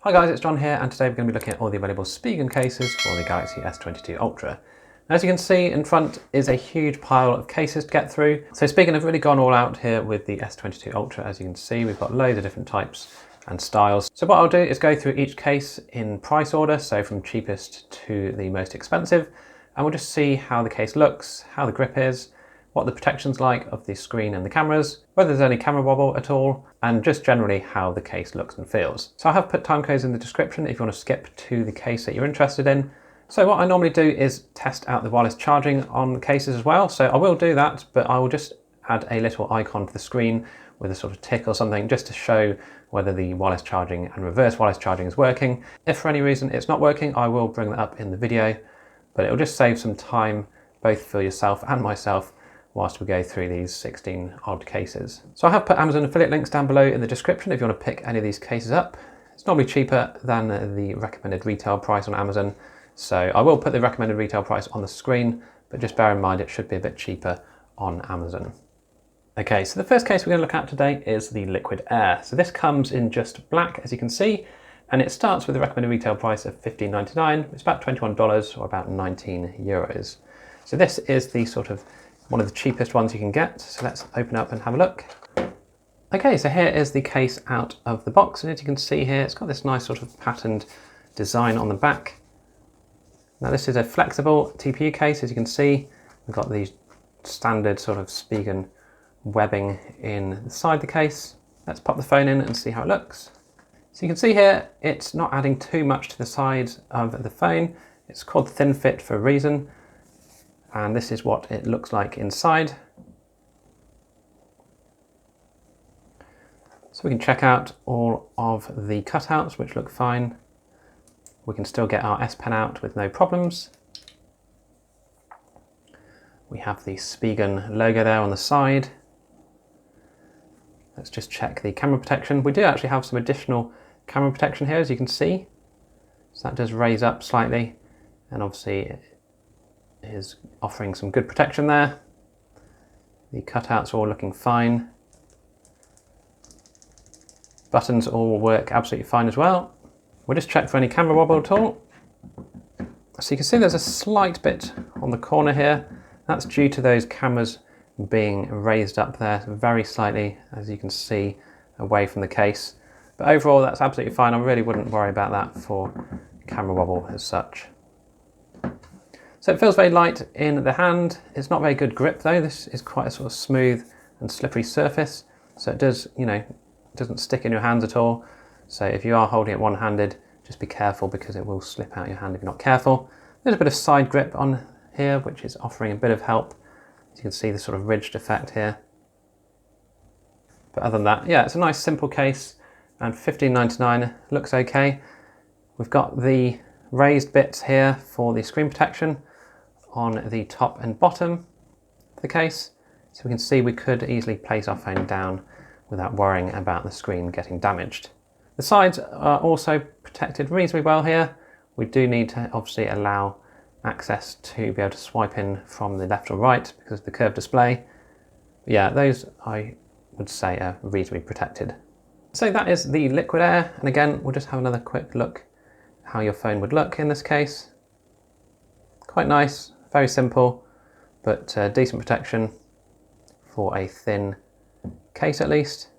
Hi guys, it's John here, and today we're going to be looking at all the available Spigen cases for the Galaxy S22 Ultra. As you can see, in front is a huge pile of cases to get through. So Spigen have really gone all out here with the S22 Ultra. As you can see, we've got loads of different types and styles. So what I'll do is go through each case in price order, so from cheapest to the most expensive, and we'll just see how the case looks, how the grip is, what the protection's like of the screen and the cameras, whether there's any camera wobble at all, and just generally how the case looks and feels. So I have put timecodes in the description if you want to skip to the case that you're interested in. So what I normally do is test out the wireless charging on the cases as well. So I will do that, but I will just add a little icon to the screen with a sort of tick or something just to show whether the wireless charging and reverse wireless charging is working. If for any reason it's not working, I will bring that up in the video, but it'll just save some time both for yourself and myself whilst we go through these 16 odd cases. So I have put Amazon affiliate links down below in the description if you want to pick any of these cases up. It's normally cheaper than the recommended retail price on Amazon, so I will put the recommended retail price on the screen, but just bear in mind it should be a bit cheaper on Amazon. Okay, so the first case we're going to look at today is the Liquid Air. So this comes in just black, as you can see, and it starts with the recommended retail price of $15.99. It's about $21 or about 19 euros. So this is the sort of one of the cheapest ones you can get. So let's open up and have a look. Okay, so here is the case out of the box, and as you can see here, it's got this nice sort of patterned design on the back. Now this is a flexible TPU case, as you can see. We've got these standard sort of Spigen webbing inside the case. Let's pop the phone in and see how it looks. So you can see here, it's not adding too much to the sides of the phone. It's called thin fit for a reason. And this is what it looks like inside. So we can check out all of the cutouts, which look fine. We can still get our S Pen out with no problems. We have the Spigen logo there on the side. Let's just check the camera protection. We do actually have some additional camera protection here, as you can see. So that does raise up slightly, and obviously is offering some good protection there. The cutouts are all looking fine. Buttons all work absolutely fine as well. We'll just check for any camera wobble at all. So you can see there's a slight bit on the corner here. That's due to those cameras being raised up there very slightly, as you can see, away from the case. But overall that's absolutely fine. I really wouldn't worry about that for camera wobble as such. So it feels very light in the hand. It's not very good grip though. This is quite a sort of smooth and slippery surface. So it does, it doesn't stick in your hands at all. So if you are holding it one-handed, just be careful because it will slip out your hand if you're not careful. There's a bit of side grip on here, which is offering a bit of help. As you can see, the sort of ridged effect here. But other than that, yeah, it's a nice simple case, and $15.99 looks okay. We've got the raised bits here for the screen protection on the top and bottom of the case. So we can see we could easily place our phone down without worrying about the screen getting damaged. The sides are also protected reasonably well here. We do need to obviously allow access to be able to swipe in from the left or right because of the curved display. But yeah, those I would say are reasonably protected. So that is the Liquid Air, and again we'll just have another quick look how your phone would look in this case. Quite nice, very simple, but decent protection for a thin case at least.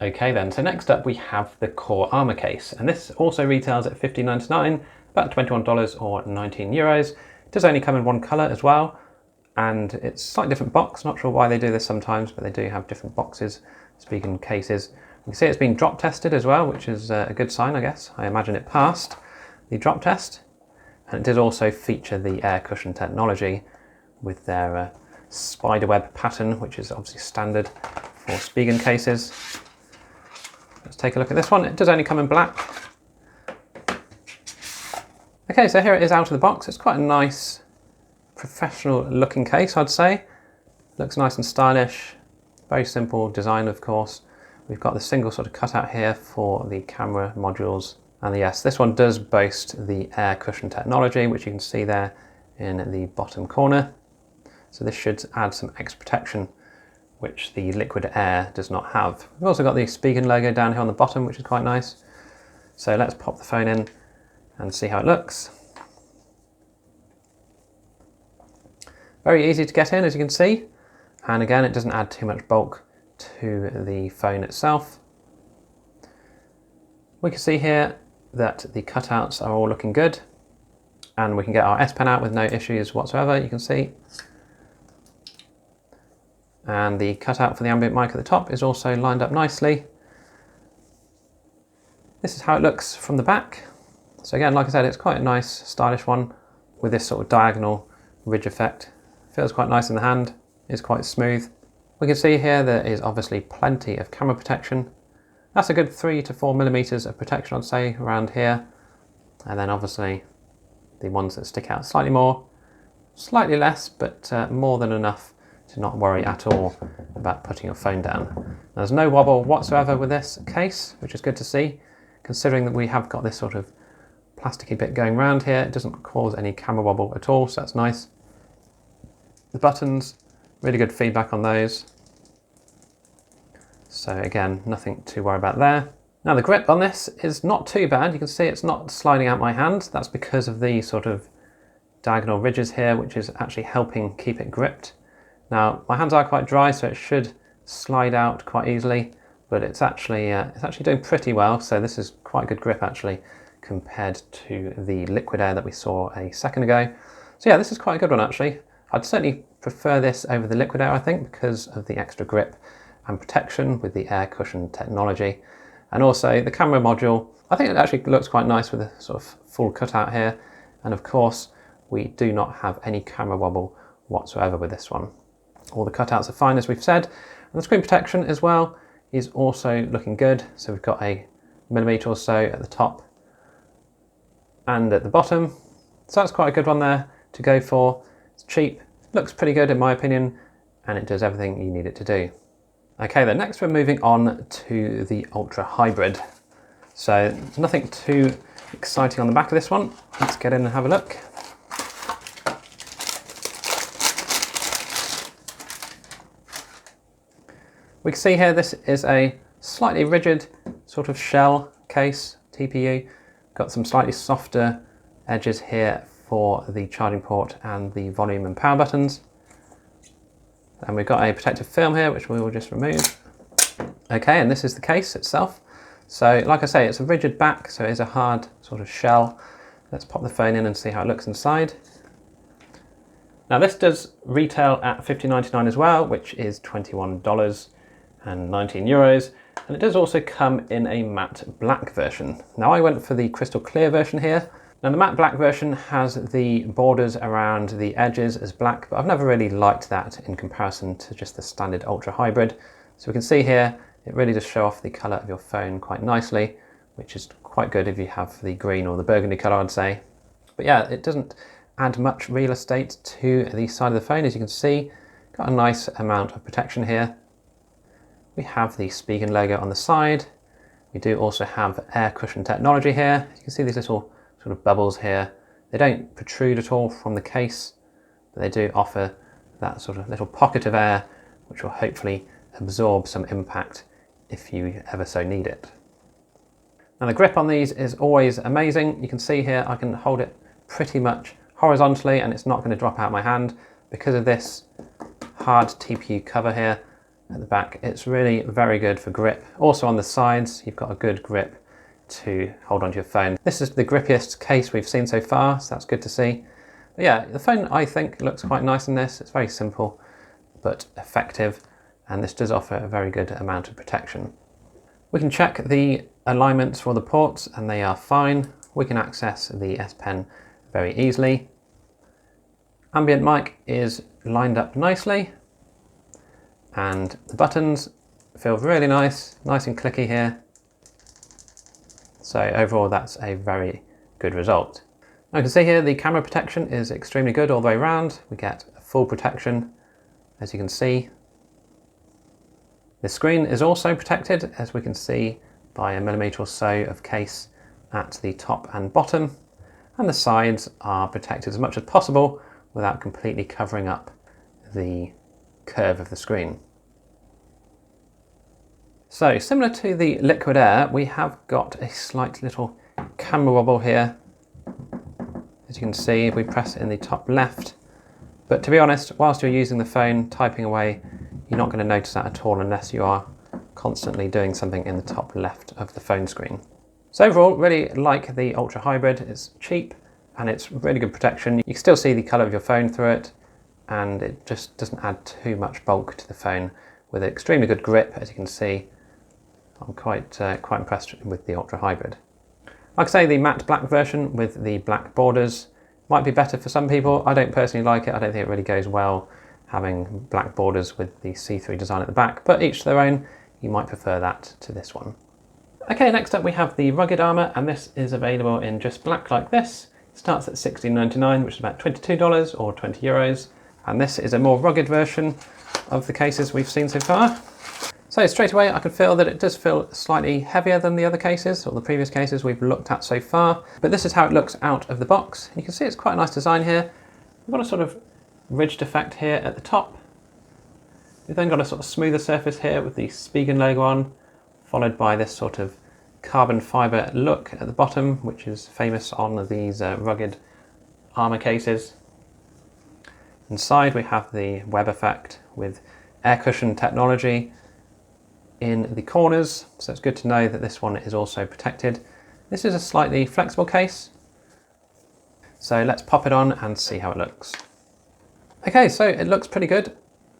Okay then, so next up we have the Cryo Armor case, and this also retails at $15.99, about $21 or 19 euros. It does only come in one colour as well, and it's a slightly different box. Not sure why they do this sometimes, but they do have different boxes, Spigen cases. You can see it's been drop tested as well, which is a good sign, I guess. I imagine it passed the drop test. And it did also feature the air cushion technology with their spiderweb pattern, which is obviously standard for Spigen cases. Let's take a look at this one. It does only come in black. Okay, so here it is out of the box. It's quite a nice, professional looking case, I'd say. Looks nice and stylish. Very simple design, of course. We've got the single sort of cutout here for the camera modules. And yes, this one does boast the air cushion technology, which you can see there in the bottom corner. So this should add some extra protection, which the Liquid Air does not have. We've also got the Spigen logo down here on the bottom, which is quite nice. So let's pop the phone in and see how it looks. Very easy to get in, as you can see. And again, it doesn't add too much bulk to the phone itself. We can see here that the cutouts are all looking good, and we can get our S Pen out with no issues whatsoever, you can see. And the cutout for the ambient mic at the top is also lined up nicely. This is how it looks from the back. So again, like I said, it's quite a nice, stylish one with this sort of diagonal ridge effect. Feels quite nice in the hand, is quite smooth. We can see here there is obviously plenty of camera protection. That's a good 3 to 4 millimeters of protection, I'd say, around here. And then obviously the ones that stick out slightly more, slightly less, but more than enough to not worry at all about putting your phone down. There's no wobble whatsoever with this case, which is good to see, considering that we have got this sort of plasticky bit going around here. It doesn't cause any camera wobble at all, so that's nice. The buttons, really good feedback on those. So again, nothing to worry about there. Now the grip on this is not too bad. You can see it's not sliding out my hand. That's because of the sort of diagonal ridges here, which is actually helping keep it gripped. Now my hands are quite dry, so it should slide out quite easily, but it's actually doing pretty well. So this is quite good grip actually, compared to the liquid air that we saw a second ago. So yeah, this is quite a good one actually. I'd certainly prefer this over the liquid air, I think, because of the extra grip and protection with the air cushion technology. And also the camera module, I think it actually looks quite nice with a sort of full cutout here. And of course, we do not have any camera wobble whatsoever with this one. All the cutouts are fine, as we've said. And the screen protection as well is also looking good. So we've got a millimetre or so at the top and at the bottom. So that's quite a good one there to go for. It's cheap, looks pretty good in my opinion, and it does everything you need it to do. Okay, then next we're moving on to the Ultra Hybrid. So there's nothing too exciting on the back of this one. Let's get in and have a look. We can see here this is a slightly rigid sort of shell case, TPU. Got some slightly softer edges here for the charging port and the volume and power buttons. And we've got a protective film here, which we will just remove. Okay, and this is the case itself. So like I say, it's a rigid back, so it is a hard sort of shell. Let's pop the phone in and see how it looks inside. Now this does retail at $50.99 as well, which is $21 and 19 euros. And it does also come in a matte black version. Now I went for the crystal clear version here. Now the matte black version has the borders around the edges as black, but I've never really liked that in comparison to just the standard Ultra Hybrid. So we can see here, it really does show off the colour of your phone quite nicely, which is quite good if you have the green or the burgundy colour, I'd say. But yeah, it doesn't add much real estate to the side of the phone, as you can see. Got a nice amount of protection here. We have the Spigen logo on the side. We do also have air cushion technology here. You can see these little sort of bubbles here. They don't protrude at all from the case, but they do offer that sort of little pocket of air, which will hopefully absorb some impact if you ever so need it. Now the grip on these is always amazing. You can see here I can hold it pretty much horizontally and it's not going to drop out my hand because of this hard TPU cover here at the back. It's really very good for grip. Also on the sides, you've got a good grip to hold onto your phone. This is the grippiest case we've seen so far, so that's good to see. But yeah, the phone I think looks quite nice in this. It's very simple but effective, and this does offer a very good amount of protection. We can check the alignments for the ports and they are fine. We can access the S Pen very easily. Ambient mic is lined up nicely, and the buttons feel really nice and clicky here. So overall, that's a very good result. Now you can see here the camera protection is extremely good all the way around. We get full protection, as you can see. The screen is also protected, as we can see, by a millimetre or so of case at the top and bottom. And the sides are protected as much as possible without completely covering up the curve of the screen. So similar to the Liquid Air, we have got a slight little camera wobble here. As you can see, if we press it in the top left. But to be honest, whilst you're using the phone, typing away, you're not going to notice that at all unless you are constantly doing something in the top left of the phone screen. So overall, really like the Ultra Hybrid. It's cheap and it's really good protection. You can still see the colour of your phone through it, and it just doesn't add too much bulk to the phone, with extremely good grip, as you can see. I'm quite impressed with the Ultra Hybrid. Like I say, the matte black version with the black borders might be better for some people. I don't personally like it. I don't think it really goes well having black borders with the see-through design at the back, but each their own. You might prefer that to this one. Okay, next up we have the Rugged Armor, and this is available in just black like this. It starts at $16.99, which is about $22 or €20. And this is a more rugged version of the cases we've seen so far. So straight away I can feel that it does feel slightly heavier than the other cases, or the previous cases we've looked at so far. But this is how it looks out of the box. You can see it's quite a nice design here. We've got a sort of ridged effect here at the top. We've then got a sort of smoother surface here with the Spigen logo on, followed by this sort of carbon fibre look at the bottom, which is famous on these rugged armour cases. Inside we have the web effect with air cushion technology in the corners, so it's good to know that this one is also protected. This is a slightly flexible case, so let's pop it on and see how it looks. Okay, so it looks pretty good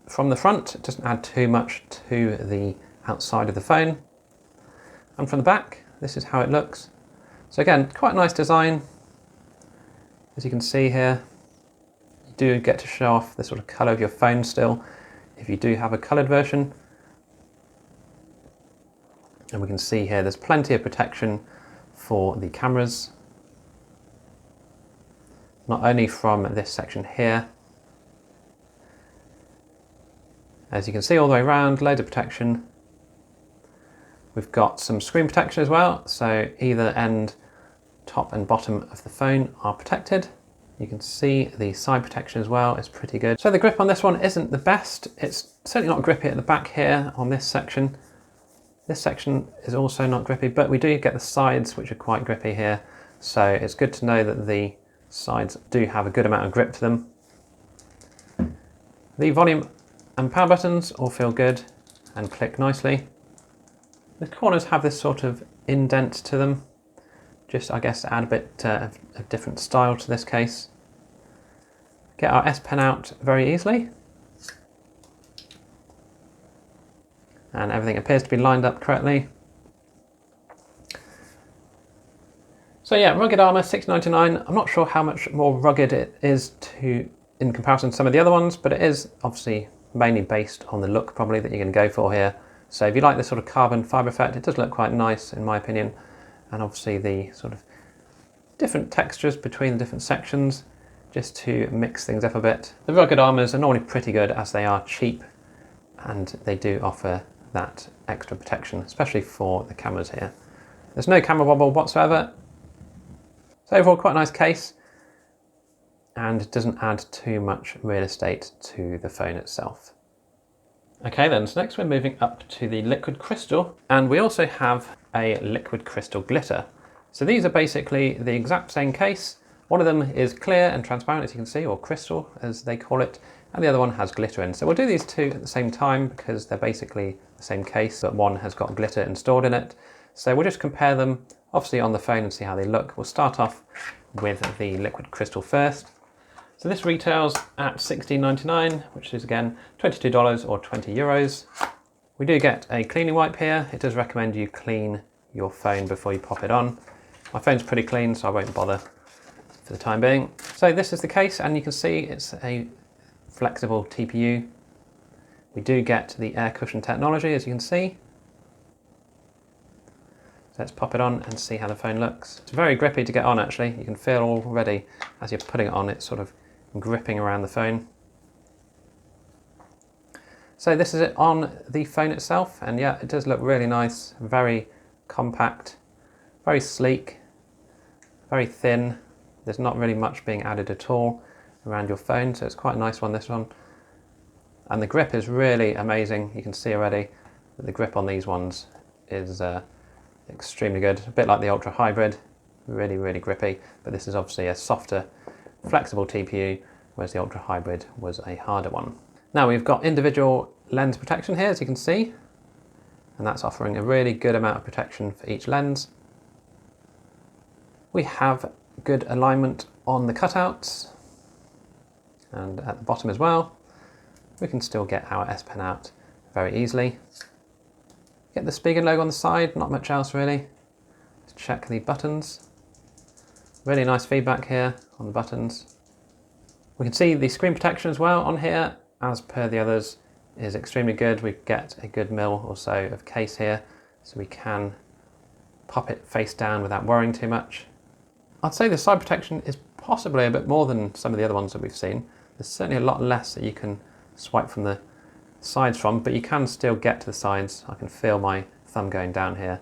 from the front. It doesn't add too much to the outside of the phone. And from the back, this is how it looks. So again, quite a nice design. As you can see here, you do get to show off the sort of colour of your phone still, if you do have a coloured version. And we can see here there's plenty of protection for the cameras, not only from this section here. As you can see all the way around, loads of protection. We've got some screen protection as well, so either end, top and bottom of the phone are protected. You can see the side protection as well is pretty good. So the grip on this one isn't the best. It's certainly not grippy at the back here on this section. This section is also not grippy, but we do get the sides which are quite grippy here. So it's good to know that the sides do have a good amount of grip to them. The volume and power buttons all feel good and click nicely. The corners have this sort of indent to them, just I guess to add a bit of different style to this case. Get our S Pen out very easily. And everything appears to be lined up correctly. So yeah, Rugged Armor, $6.99. I'm not sure how much more rugged it is in comparison to some of the other ones, but it is obviously mainly based on the look probably that you're going to go for here. So if you like this sort of carbon fibre effect, it does look quite nice in my opinion. And obviously the sort of different textures between the different sections, just to mix things up a bit. The Rugged Armors are normally pretty good as they are cheap, and they do offer that extra protection, especially for the cameras here. There's no camera wobble whatsoever. So overall quite a nice case, and doesn't add too much real estate to the phone itself. Okay then, so next we're moving up to the Liquid Crystal, and we also have a Liquid Crystal Glitter. So these are basically the exact same case. One of them is clear and transparent, as you can see, or crystal as they call it, and the other one has glitter in. So we'll do these two at the same time because they're basically the same case, but one has got glitter installed in it. So we'll just compare them obviously on the phone and see how they look. We'll start off with the Liquid Crystal first. So this retails at $16.99, which is again $22 or €20. We do get a cleaning wipe here. It does recommend you clean your phone before you pop it on. My phone's pretty clean, so I won't bother for the time being. So this is the case, and you can see it's a flexible TPU. We do get the air cushion technology, as you can see. So let's pop it on and see how the phone looks. It's very grippy to get on actually. You can feel already as you're putting it on, it's sort of gripping around the phone. So this is it on the phone itself, and yeah, it does look really nice, very compact, very sleek, very thin. There's not really much being added at all around your phone, so it's quite a nice one, this one. And the grip is really amazing, you can see already. but the grip on these ones is extremely good. A bit like the Ultra Hybrid, really, really grippy, but this is obviously a softer, flexible TPU, whereas the Ultra Hybrid was a harder one. Now we've got individual lens protection here, as you can see, and that's offering a really good amount of protection for each lens. We have good alignment on the cutouts, and at the bottom as well. We can still get our S Pen out very easily. Get the Spigen logo on the side, not much else really. Let's check the buttons. Really nice feedback here on the buttons. We can see the screen protection as well on here, as per the others, is extremely good. We get a good mil or so of case here, so we can pop it face down without worrying too much. I'd say the side protection is possibly a bit more than some of the other ones that we've seen. There's certainly a lot less that you can swipe from the sides from, but you can still get to the sides. I can feel my thumb going down here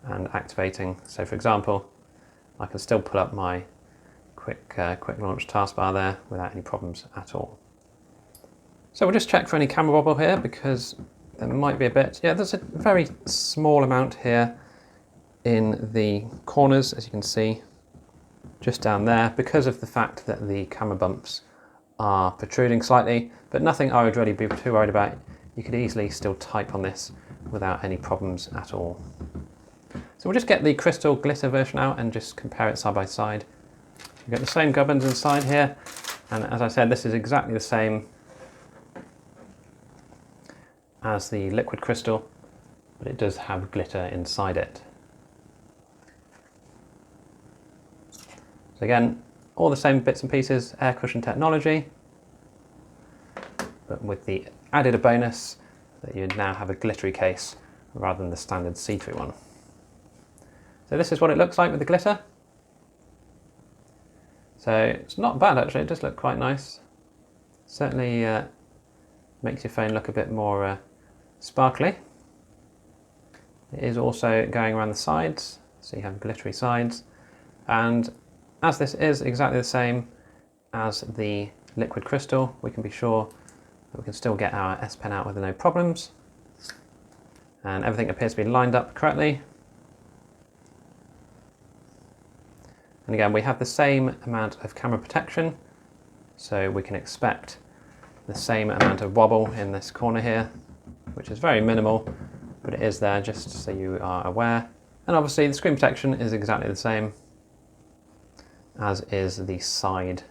and activating. So for example, I can still pull up my quick launch taskbar there without any problems at all. So we'll just check for any camera wobble here, because there might be a bit. Yeah, there's a very small amount here in the corners, as you can see, just down there, because of the fact that the camera bumps are protruding slightly, but nothing I would really be too worried about. You could easily still type on this without any problems at all. So we'll just get the crystal glitter version out and just compare it side by side. We've got the same gubbins inside here, and as I said, this is exactly the same as the liquid crystal, but it does have glitter inside it. So again, all the same bits and pieces, air cushion technology, but with the added bonus that you now have a glittery case rather than the standard see-through one. So this is what it looks like with the glitter. So it's not bad actually, it does look quite nice. Certainly makes your phone look a bit more sparkly. It is also going around the sides, so you have glittery sides, and as this is exactly the same as the liquid crystal, we can be sure that we can still get our S Pen out with no problems, and everything appears to be lined up correctly. And again, we have the same amount of camera protection, so we can expect the same amount of wobble in this corner here, which is very minimal, but it is there just so you are aware. And obviously the screen protection is exactly the same, as is the side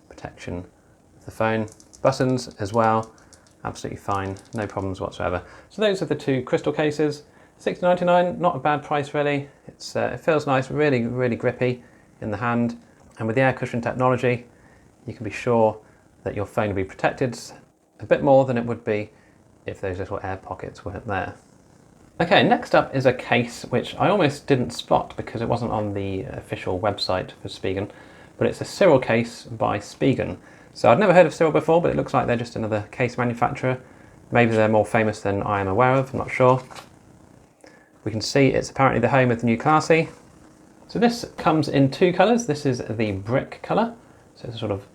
protection of the phone. Buttons as well, absolutely fine, no problems whatsoever. So those are the two crystal cases. $60.99, not a bad price really. It feels nice, really, really grippy in the hand. And with the air cushion technology, you can be sure that your phone will be protected a bit more than it would be if those little air pockets weren't there. Okay, next up is a case which I almost didn't spot because it wasn't on the official website for Spigen, but it's a Cyrill case by Spigen. So I'd never heard of Cyrill before, but it looks like they're just another case manufacturer. Maybe they're more famous than I am aware of, I'm not sure. We can see it's apparently the home of the new Classy. So this comes in two colours. This is the brick colour, so it's a sort of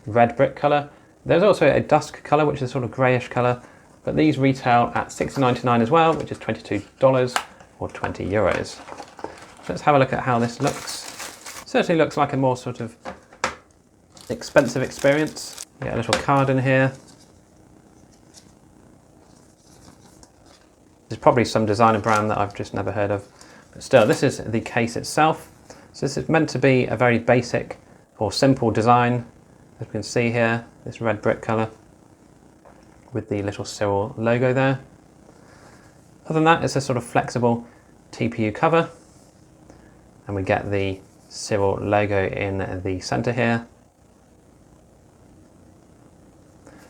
red brick colour. There's also a dusk colour, which is a sort of greyish colour, but these retail at $60.99 as well, which is $22 or €20. So let's have a look at how this looks. Certainly looks like a more sort of expensive experience. Get a little card in here. There's probably some designer brand that I've just never heard of, but still, this is the case itself. So this is meant to be a very basic or simple design, as we can see here, this red brick colour with the little Cyrill logo there. Other than that, it's a sort of flexible TPU cover, and we get the Cyrill logo in the centre here.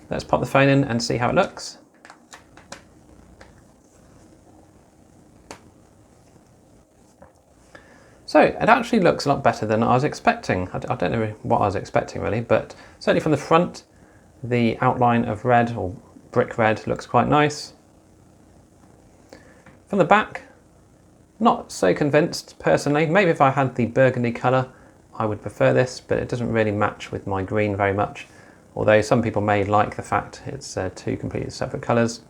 Let's pop the phone in and see how it looks. So it actually looks a lot better than I was expecting. I don't know what I was expecting really, but certainly from the front, the outline of red or brick red looks quite nice. From the back, not so convinced personally. Maybe if I had the burgundy colour, I would prefer this, but it doesn't really match with my green very much. Although some people may like the fact it's two completely separate colours.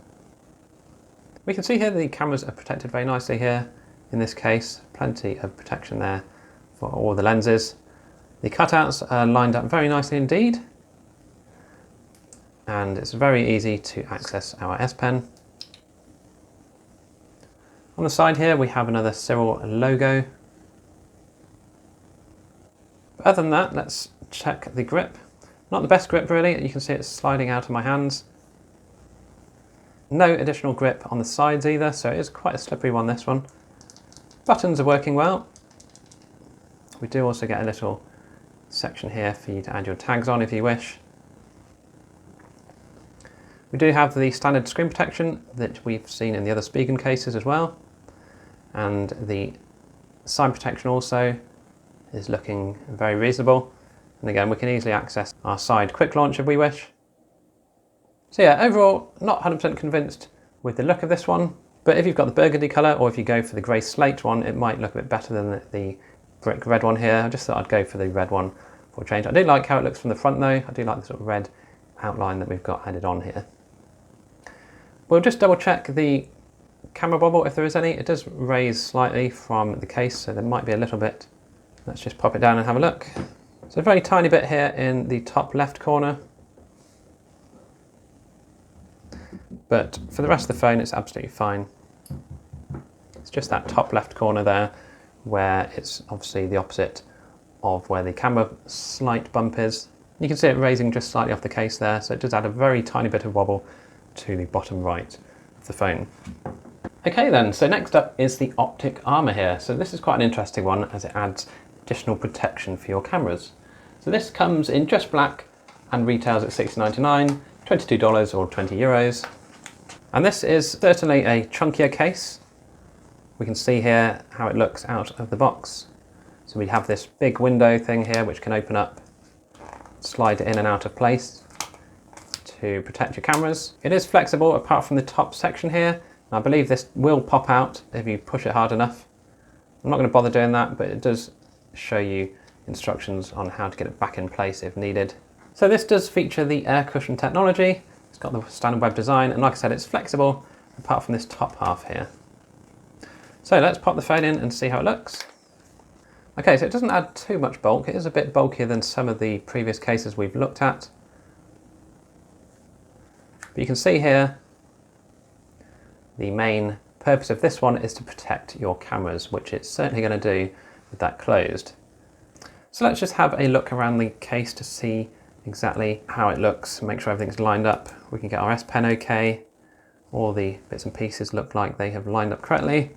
We can see here the cameras are protected very nicely here. In this case, plenty of protection there for all the lenses. The cutouts are lined up very nicely indeed. And it's very easy to access our S Pen. On the side here we have another Cyrill logo. But other than that, let's check the grip. Not the best grip really, you can see it's sliding out of my hands. No additional grip on the sides either, so it is quite a slippery one, this one. Buttons are working well. We do also get a little section here for you to add your tags on if you wish. We do have the standard screen protection that we've seen in the other Spigen cases as well. And the side protection also is looking very reasonable. And again, we can easily access our side quick launch if we wish. So yeah, overall, not 100% convinced with the look of this one, but if you've got the burgundy colour or if you go for the grey slate one, it might look a bit better than the brick red one here. I just thought I'd go for the red one for a change. I do like how it looks from the front though. I do like the sort of red outline that we've got added on here. We'll just double check the camera bobble if there is any. It does raise slightly from the case, so there might be a little bit. Let's just pop it down and have a look. So a very tiny bit here in the top left corner. But for the rest of the phone, it's absolutely fine. It's just that top left corner there, where it's obviously the opposite of where the camera slight bump is. You can see it raising just slightly off the case there, so it does add a very tiny bit of wobble to the bottom right of the phone. Okay then, so next up is the Optik Armor here. So this is quite an interesting one as it adds additional protection for your cameras. So this comes in just black and retails at $60.99, $22 or €20. And this is certainly a chunkier case. We can see here how it looks out of the box. So we have this big window thing here which can open up, slide in and out of place to protect your cameras. It is flexible apart from the top section here. I believe this will pop out if you push it hard enough. I'm not going to bother doing that, but it does show you instructions on how to get it back in place if needed. So this does feature the air cushion technology. It's got the standard web design, and like I said, it's flexible apart from this top half here. So let's pop the phone in and see how it looks. Okay, so it doesn't add too much bulk. It is a bit bulkier than some of the previous cases we've looked at. But you can see here, the main purpose of this one is to protect your cameras, which it's certainly going to do with that closed. So let's just have a look around the case to see exactly how it looks, make sure everything's lined up. We can get our S Pen okay. All the bits and pieces look like they have lined up correctly.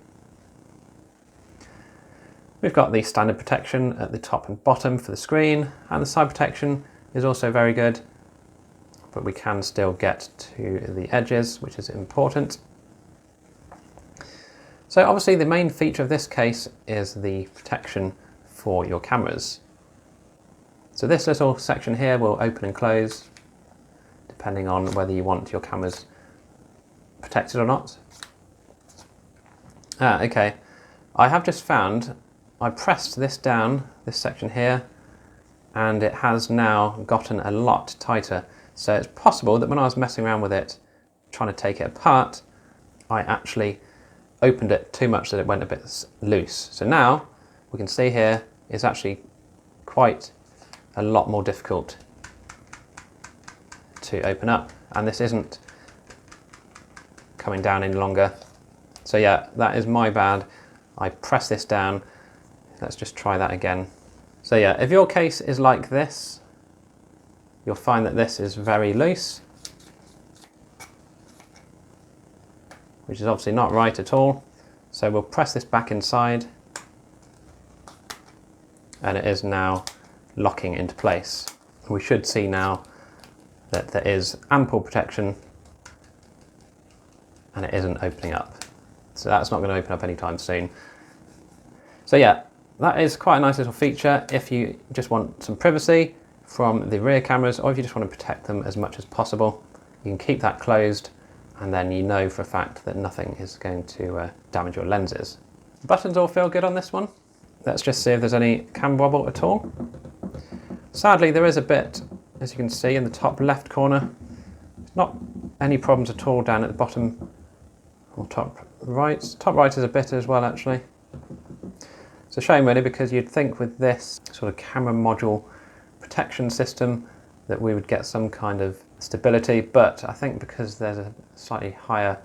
We've got the standard protection at the top and bottom for the screen, and the side protection is also very good, but we can still get to the edges, which is important. So obviously the main feature of this case is the protection for your cameras. So this little section here will open and close depending on whether you want your cameras protected or not. Okay, I have just found, I pressed this down, this section here, and it has now gotten a lot tighter. So it's possible that when I was messing around with it, trying to take it apart, I actually opened it too much that it went a bit loose. So now we can see here it's actually quite a lot more difficult to open up, and this isn't coming down any longer. So yeah, that is my bad. I press this down. Let's just try that again. So yeah, if your case is like this, you'll find that this is very loose, which is obviously not right at all. So we'll press this back inside, and it is now locking into place. We should see now that there is ample protection and it isn't opening up. So that's not going to open up anytime soon. So yeah, that is quite a nice little feature if you just want some privacy from the rear cameras, or if you just want to protect them as much as possible. You can keep that closed, and then you know for a fact that nothing is going to damage your lenses. The buttons all feel good on this one. Let's just see if there's any camera wobble at all. Sadly, there is a bit, as you can see, in the top left corner. Not any problems at all down at the bottom or top right. Top right is a bit as well, actually. It's a shame really, because you'd think with this sort of camera module protection system that we would get some kind of stability, but I think because there's a slightly higher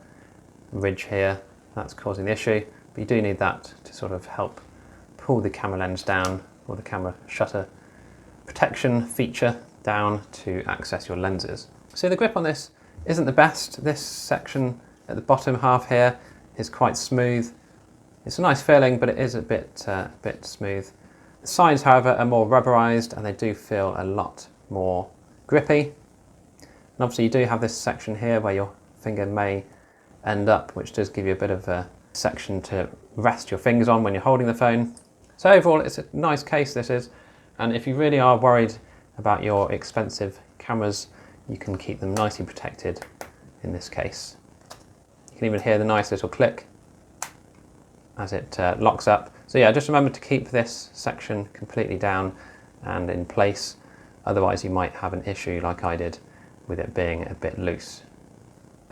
ridge here, that's causing the issue. But you do need that to sort of help pull the camera lens down, or the camera shutter protection feature down to access your lenses. So the grip on this isn't the best. This section at the bottom half here is quite smooth. It's a nice feeling, but it is a bit smooth. The sides, however, are more rubberized and they do feel a lot more grippy. And obviously you do have this section here where your finger may end up, which does give you a bit of a section to rest your fingers on when you're holding the phone. So overall, it's a nice case, this is. And if you really are worried about your expensive cameras, you can keep them nicely protected in this case. You can even hear the nice little click as it locks up. So yeah, just remember to keep this section completely down and in place. Otherwise you might have an issue like I did with it being a bit loose.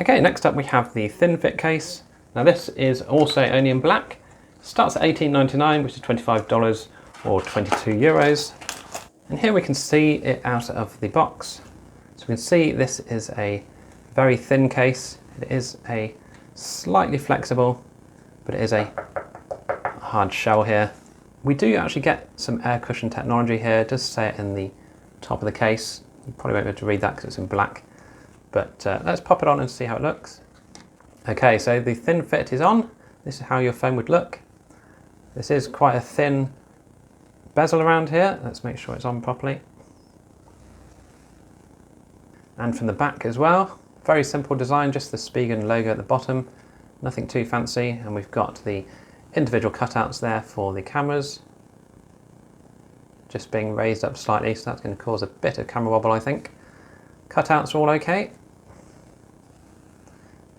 Okay, next up we have the thin fit case. Now this is also only in black. Starts at $18.99, which is $25 or €22. And here we can see it out of the box. So we can see this is a very thin case. It is a slightly flexible, but it is a hard shell here. We do actually get some air cushion technology here. It does say it in the top of the case. You probably won't be able to read that because it's in black. But let's pop it on and see how it looks. Okay, so the thin fit is on. This is how your phone would look. This is quite a thin bezel around here. Let's make sure it's on properly. And from the back as well. Very simple design, just the Spigen logo at the bottom. Nothing too fancy. And we've got the individual cutouts there for the cameras. Just being raised up slightly, so that's going to cause a bit of camera wobble, I think. Cutouts are all okay.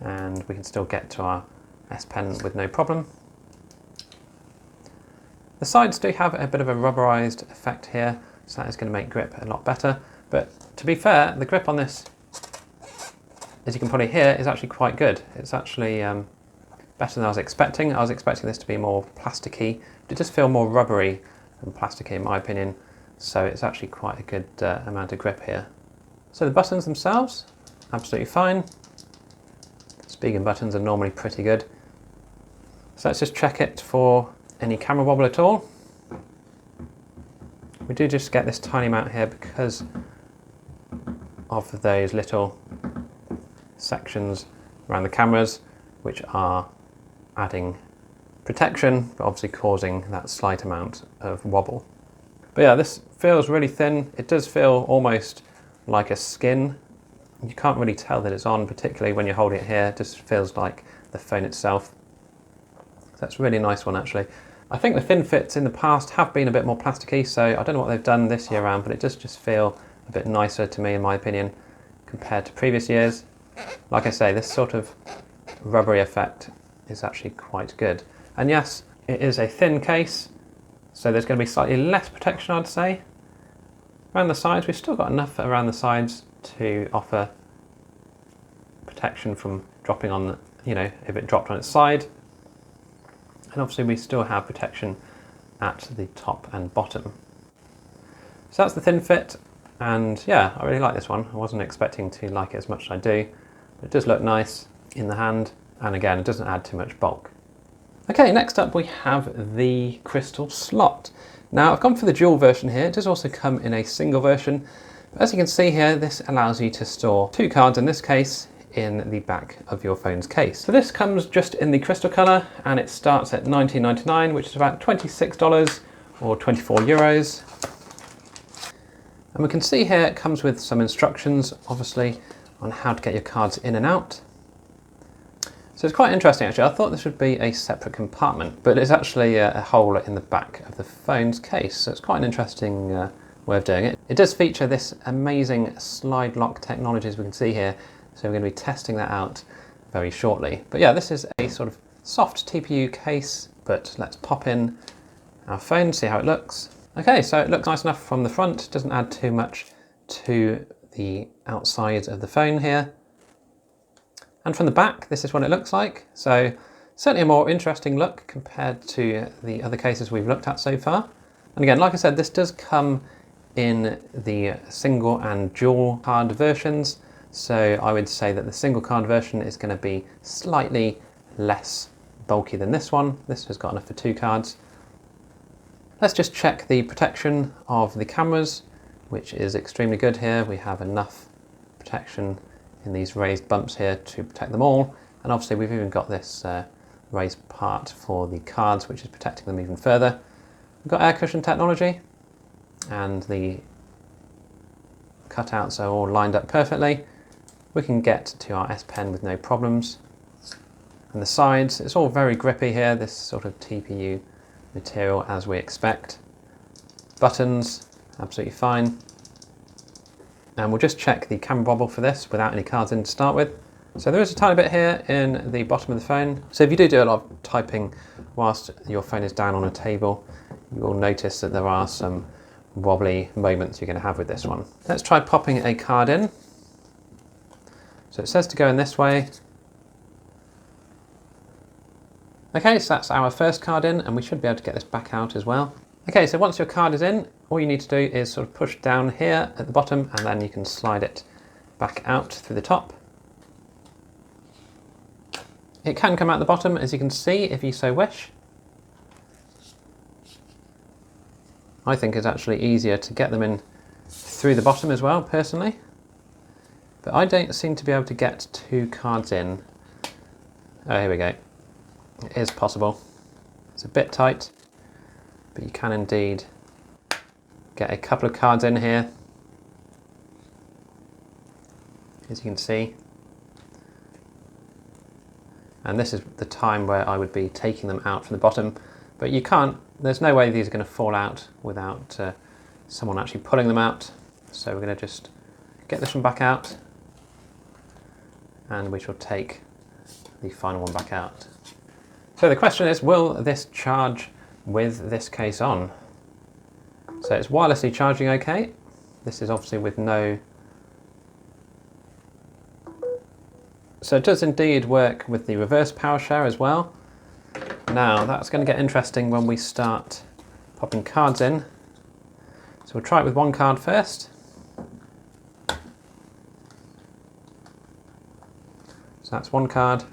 And we can still get to our S Pen with no problem. The sides do have a bit of a rubberized effect here, so that is going to make grip a lot better. But to be fair, the grip on this, as you can probably hear, is actually quite good. It's actually better than I was expecting. I was expecting this to be more plasticky, but it does feel more rubbery than plasticky in my opinion. So it's actually quite a good amount of grip here. So the buttons themselves, absolutely fine. Spigen buttons are normally pretty good. So let's just check it for any camera wobble at all. We do just get this tiny amount here because of those little sections around the cameras, which are adding protection, but obviously causing that slight amount of wobble. But yeah, this feels really thin. It does feel almost like a skin. You can't really tell that it's on, particularly when you're holding it here. It just feels like the phone itself. So that's a really nice one, actually. I think the thin fits in the past have been a bit more plasticky, so I don't know what they've done this year around, but it does just feel a bit nicer to me, in my opinion, compared to previous years. Like I say, this sort of rubbery effect is actually quite good. And yes, it is a thin case, so there's going to be slightly less protection, I'd say. Around the sides, we've still got enough around the sides to offer protection from dropping on, if it dropped on its side. And obviously we still have protection at the top and bottom. So that's the thin fit, and yeah, I really like this one. I wasn't expecting to like it as much as I do, but it does look nice in the hand, and again, it doesn't add too much bulk. Okay, next up we have the crystal slot. Now I've gone for the dual version here. It does also come in a single version. But as you can see here, this allows you to store 2 cards in this case in the back of your phone's case. So this comes just in the crystal colour, and it starts at $19.99, which is about $26 or €24. And we can see here it comes with some instructions, obviously, on how to get your cards in and out. So it's quite interesting, actually. I thought this would be a separate compartment, but it's actually a hole in the back of the phone's case. So it's quite an interesting way of doing it. It does feature this amazing slide lock technology, as we can see here. So we're going to be testing that out very shortly. But yeah, this is a sort of soft TPU case, but let's pop in our phone, see how it looks. Okay, so it looks nice enough from the front. It doesn't add too much to the outside of the phone here. And from the back, this is what it looks like. So certainly a more interesting look compared to the other cases we've looked at so far. And again, like I said, this does come in the single and dual card versions. So I would say that the single card version is going to be slightly less bulky than this one. This has got enough for 2 cards. Let's just check the protection of the cameras, which is extremely good here. We have enough protection in these raised bumps here to protect them all. And obviously we've even got this raised part for the cards, which is protecting them even further. We've got air cushion technology, and the cutouts are all lined up perfectly. We can get to our S Pen with no problems. And the sides, it's all very grippy here, this sort of TPU material as we expect. Buttons, absolutely fine. And we'll just check the camera bobble for this without any cards in to start with. So there is a tiny bit here in the bottom of the phone. So if you do a lot of typing whilst your phone is down on a table, you will notice that there are some wobbly moments you're going to have with this one. Let's try popping a card in. So it says to go in this way. Okay, so that's our first card in, and we should be able to get this back out as well. Okay, so once your card is in, all you need to do is sort of push down here at the bottom, and then you can slide it back out through the top. It can come out the bottom, as you can see, if you so wish. I think it's actually easier to get them in through the bottom as well, personally. But I don't seem to be able to get 2 cards in. Oh, here we go. It is possible. It's a bit tight, but you can indeed get a couple of cards in here, as you can see. And this is the time where I would be taking them out from the bottom, but you can't, there's no way these are going to fall out without someone actually pulling them out. So we're going to just get this one back out, and we shall take the final one back out. So the question is, will this charge with this case on? So it's wirelessly charging okay. This is obviously with no... So it does indeed work with the reverse power share as well. Now that's going to get interesting when we start popping cards in. So we'll try it with one card first. So that's one card.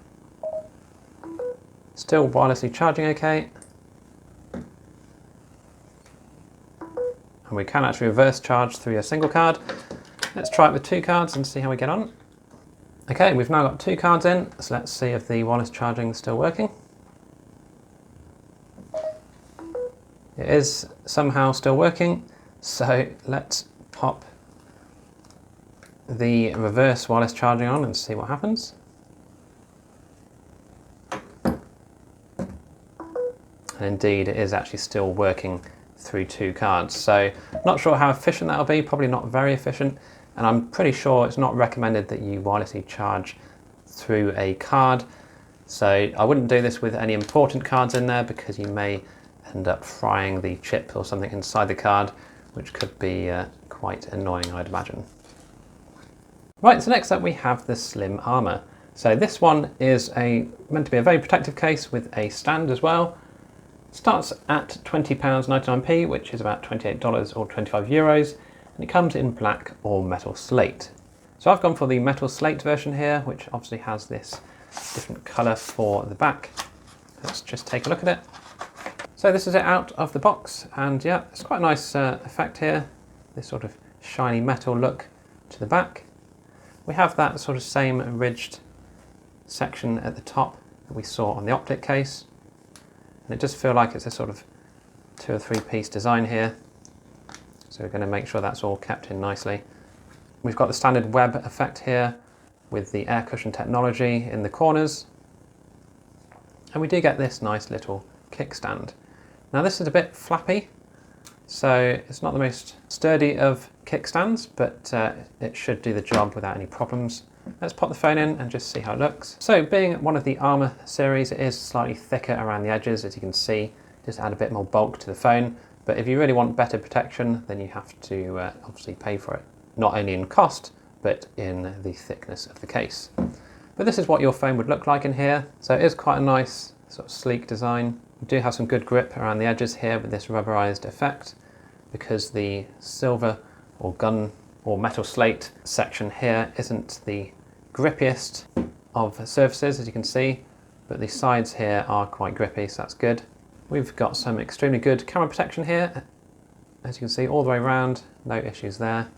Still wirelessly charging okay. And we can actually reverse charge through a single card. Let's try it with 2 cards and see how we get on. Okay, we've now got 2 cards in, so let's see if the wireless charging is still working. It is somehow still working, so let's pop the reverse wireless charging on and see what happens. And indeed, it is actually still working through 2 cards. So not sure how efficient that'll be, probably not very efficient. And I'm pretty sure it's not recommended that you wirelessly charge through a card. So I wouldn't do this with any important cards in there, because you may end up frying the chip or something inside the card, which could be quite annoying, I'd imagine. Right, so next up we have the Slim Armor. So this one is meant to be a very protective case with a stand as well. Starts at £20.99p, which is about $28 or 25 euros, and it comes in black or metal slate. So I've gone for the metal slate version here, which obviously has this different colour for the back. Let's just take a look at it. So this is it out of the box, and yeah, it's quite a nice effect here, this sort of shiny metal look to the back. We have that sort of same ridged section at the top that we saw on the Optik case. And it does feel like it's a sort of 2 or 3 piece design here. So we're going to make sure that's all kept in nicely. We've got the standard web effect here with the air cushion technology in the corners. And we do get this nice little kickstand. Now this is a bit flappy, so it's not the most sturdy of kickstands, but it should do the job without any problems. Let's pop the phone in and just see how it looks. So being one of the Armor series, it is slightly thicker around the edges, as you can see, just add a bit more bulk to the phone. But if you really want better protection, then you have to obviously pay for it, not only in cost, but in the thickness of the case. But this is what your phone would look like in here. So it is quite a nice sort of sleek design. You do have some good grip around the edges here with this rubberized effect, because the silver or gun or metal slate section here isn't the grippiest of surfaces, as you can see, but the sides here are quite grippy, so that's good. We've got some extremely good camera protection here, as you can see, all the way around, no issues there.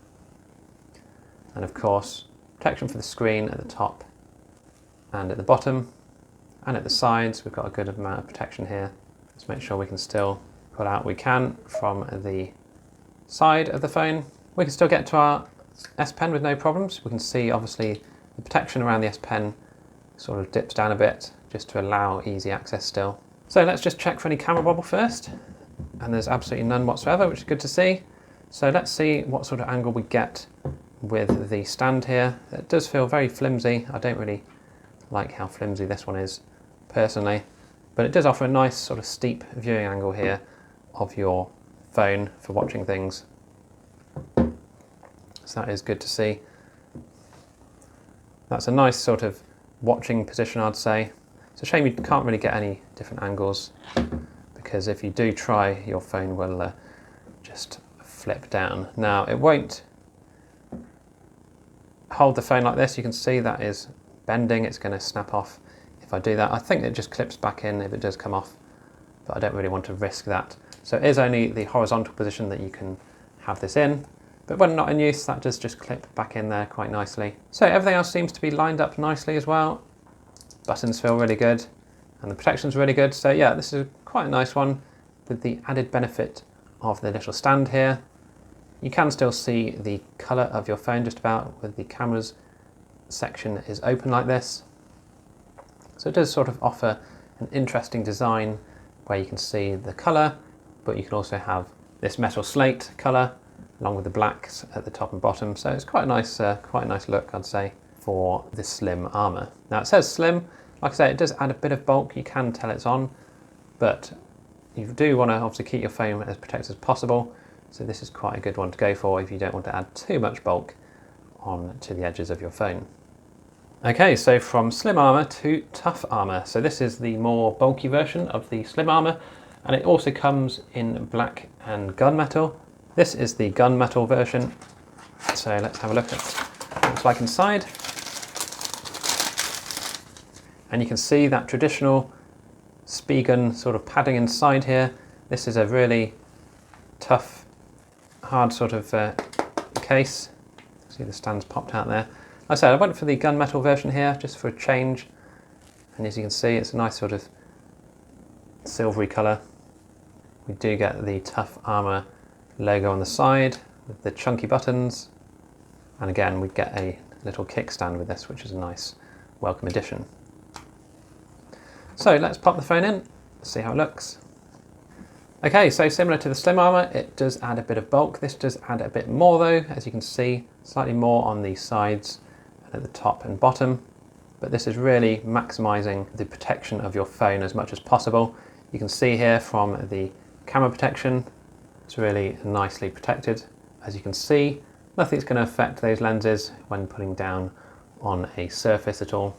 And of course, protection for the screen at the top and at the bottom, and at the sides we've got a good amount of protection here. Let's make sure we can still pull out what we can from the side of the phone. We can still get to our S Pen with no problems. We can see obviously the protection around the S Pen sort of dips down a bit just to allow easy access still. So let's just check for any camera wobble first, and there's absolutely none whatsoever, which is good to see. So let's see what sort of angle we get with the stand here. It does feel very flimsy. I don't really like how flimsy this one is personally, but it does offer a nice sort of steep viewing angle here of your phone for watching things. So that is good to see. That's a nice sort of watching position, I'd say. It's a shame you can't really get any different angles, because if you do try, your phone will just flip down. Now it won't hold the phone like this. You can see that is bending. It's going to snap off if I do that. I think it just clips back in if it does come off, but I don't really want to risk that. So it is only the horizontal position that you can have this in, but when not in use, that does just clip back in there quite nicely. So everything else seems to be lined up nicely as well. Buttons feel really good, and the protection's really good. So yeah, this is quite a nice one with the added benefit of the little stand here. You can still see the colour of your phone just about, with the cameras section is open like this. So it does sort of offer an interesting design where you can see the colour, but you can also have this metal slate colour along with the blacks at the top and bottom. So it's quite a nice look, I'd say, for this slim armour. Now it says slim, like I say, it does add a bit of bulk. You can tell it's on, but you do want to obviously keep your phone as protected as possible. So this is quite a good one to go for if you don't want to add too much bulk on to the edges of your phone. Okay, so from slim armour to tough armour. So this is the more bulky version of the slim armour, and it also comes in black and gunmetal. This is the gunmetal version. So let's have a look at what it's like inside. And you can see that traditional Spigen sort of padding inside here. This is a really tough, hard sort of case. See the stand's popped out there. Like I said, I went for the gunmetal version here just for a change, and as you can see, it's a nice sort of silvery colour. We do get the Tough Armor logo on the side with the chunky buttons, and again we get a little kickstand with this, which is a nice welcome addition. So let's pop the phone in, see how it looks. Okay, so similar to the slim armour, it does add a bit of bulk. This does add a bit more though, as you can see, slightly more on the sides and at the top and bottom. But this is really maximising the protection of your phone as much as possible. You can see here from the camera protection, it's really nicely protected. As you can see, nothing's going to affect those lenses when putting down on a surface at all.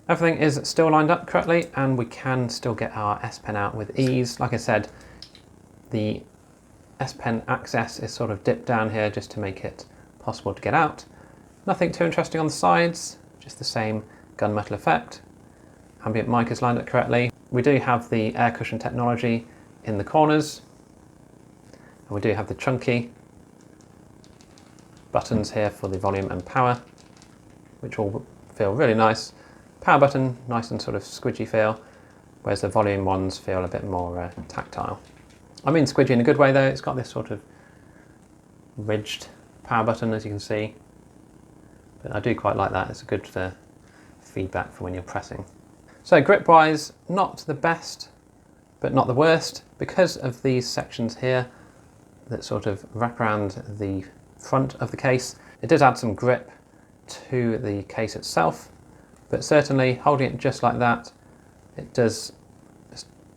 Everything is still lined up correctly, and we can still get our S Pen out with ease. Like I said, the S Pen access is sort of dipped down here just to make it possible to get out. Nothing too interesting on the sides, just the same gunmetal effect. Ambient mic is lined up correctly. We do have the air cushion technology in the corners, and we do have the chunky buttons here for the volume and power, which all feel really nice. Power button, nice and sort of squidgy feel, whereas the volume ones feel a bit more tactile. I mean squidgy in a good way though. It's got this sort of ridged power button, as you can see, but I do quite like that. It's a good feedback for when you're pressing. So grip wise, not the best, but not the worst, because of these sections here that sort of wrap around the front of the case. It does add some grip to the case itself, but certainly holding it just like that, it's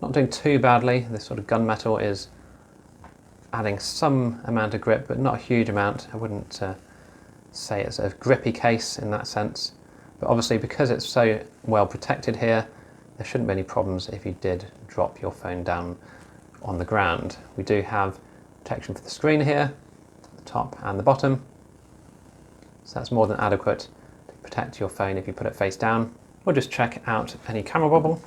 not doing too badly. This sort of gunmetal is adding some amount of grip, but not a huge amount. I wouldn't say it's a grippy case in that sense. But obviously because it's so well protected here, there shouldn't be any problems if you did drop your phone down on the ground. We do have protection for the screen here, the top and the bottom. So that's more than adequate to protect your phone if you put it face down. We'll just check out any camera wobble.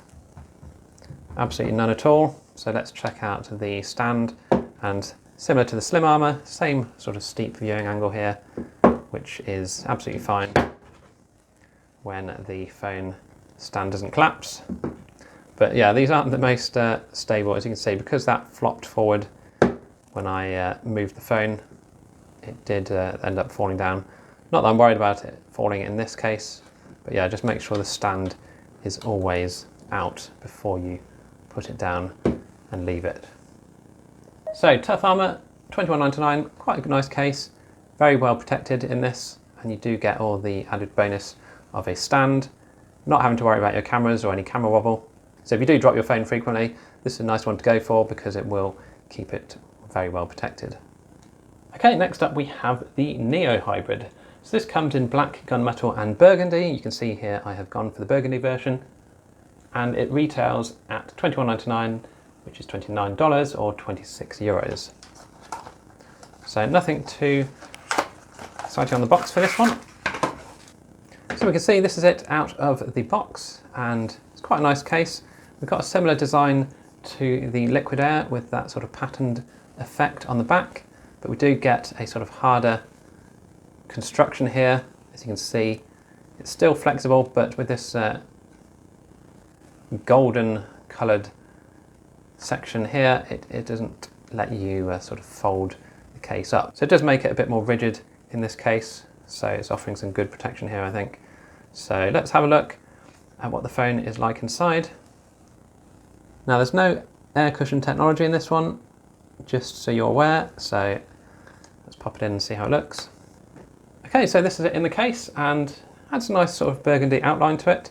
Absolutely none at all. So let's check out the stand, and similar to the Slim Armor, same sort of steep viewing angle here, which is absolutely fine when the phone stand doesn't collapse. But yeah, these aren't the most stable, as you can see, because that flopped forward when I moved the phone. It did end up falling down. Not that I'm worried about it falling in this case, but yeah, just make sure the stand is always out before you put it down and leave it. So Tough Armor, $21.99, quite a nice case, very well protected in this, and you do get all the added bonus of a stand, not having to worry about your cameras or any camera wobble. So if you do drop your phone frequently, this is a nice one to go for because it will keep it very well protected. Okay, next up we have the Neo Hybrid. So this comes in black, gunmetal and burgundy. You can see here I have gone for the burgundy version, and it retails at $21.99, which is $29 or 26 euros. So nothing too exciting on the box for this one. So we can see this is it out of the box, and it's quite a nice case. We've got a similar design to the Liquid Air with that sort of patterned effect on the back, but we do get a sort of harder construction here. As you can see, it's still flexible, but with this golden coloured section here, it doesn't let you sort of fold the case up. So it does make it a bit more rigid in this case, so it's offering some good protection here, I think. So let's have a look at what the phone is like inside. Now there's no air cushion technology in this one, just so you're aware, so let's pop it in and see how it looks. Okay, so this is it in the case, and adds a nice sort of burgundy outline to it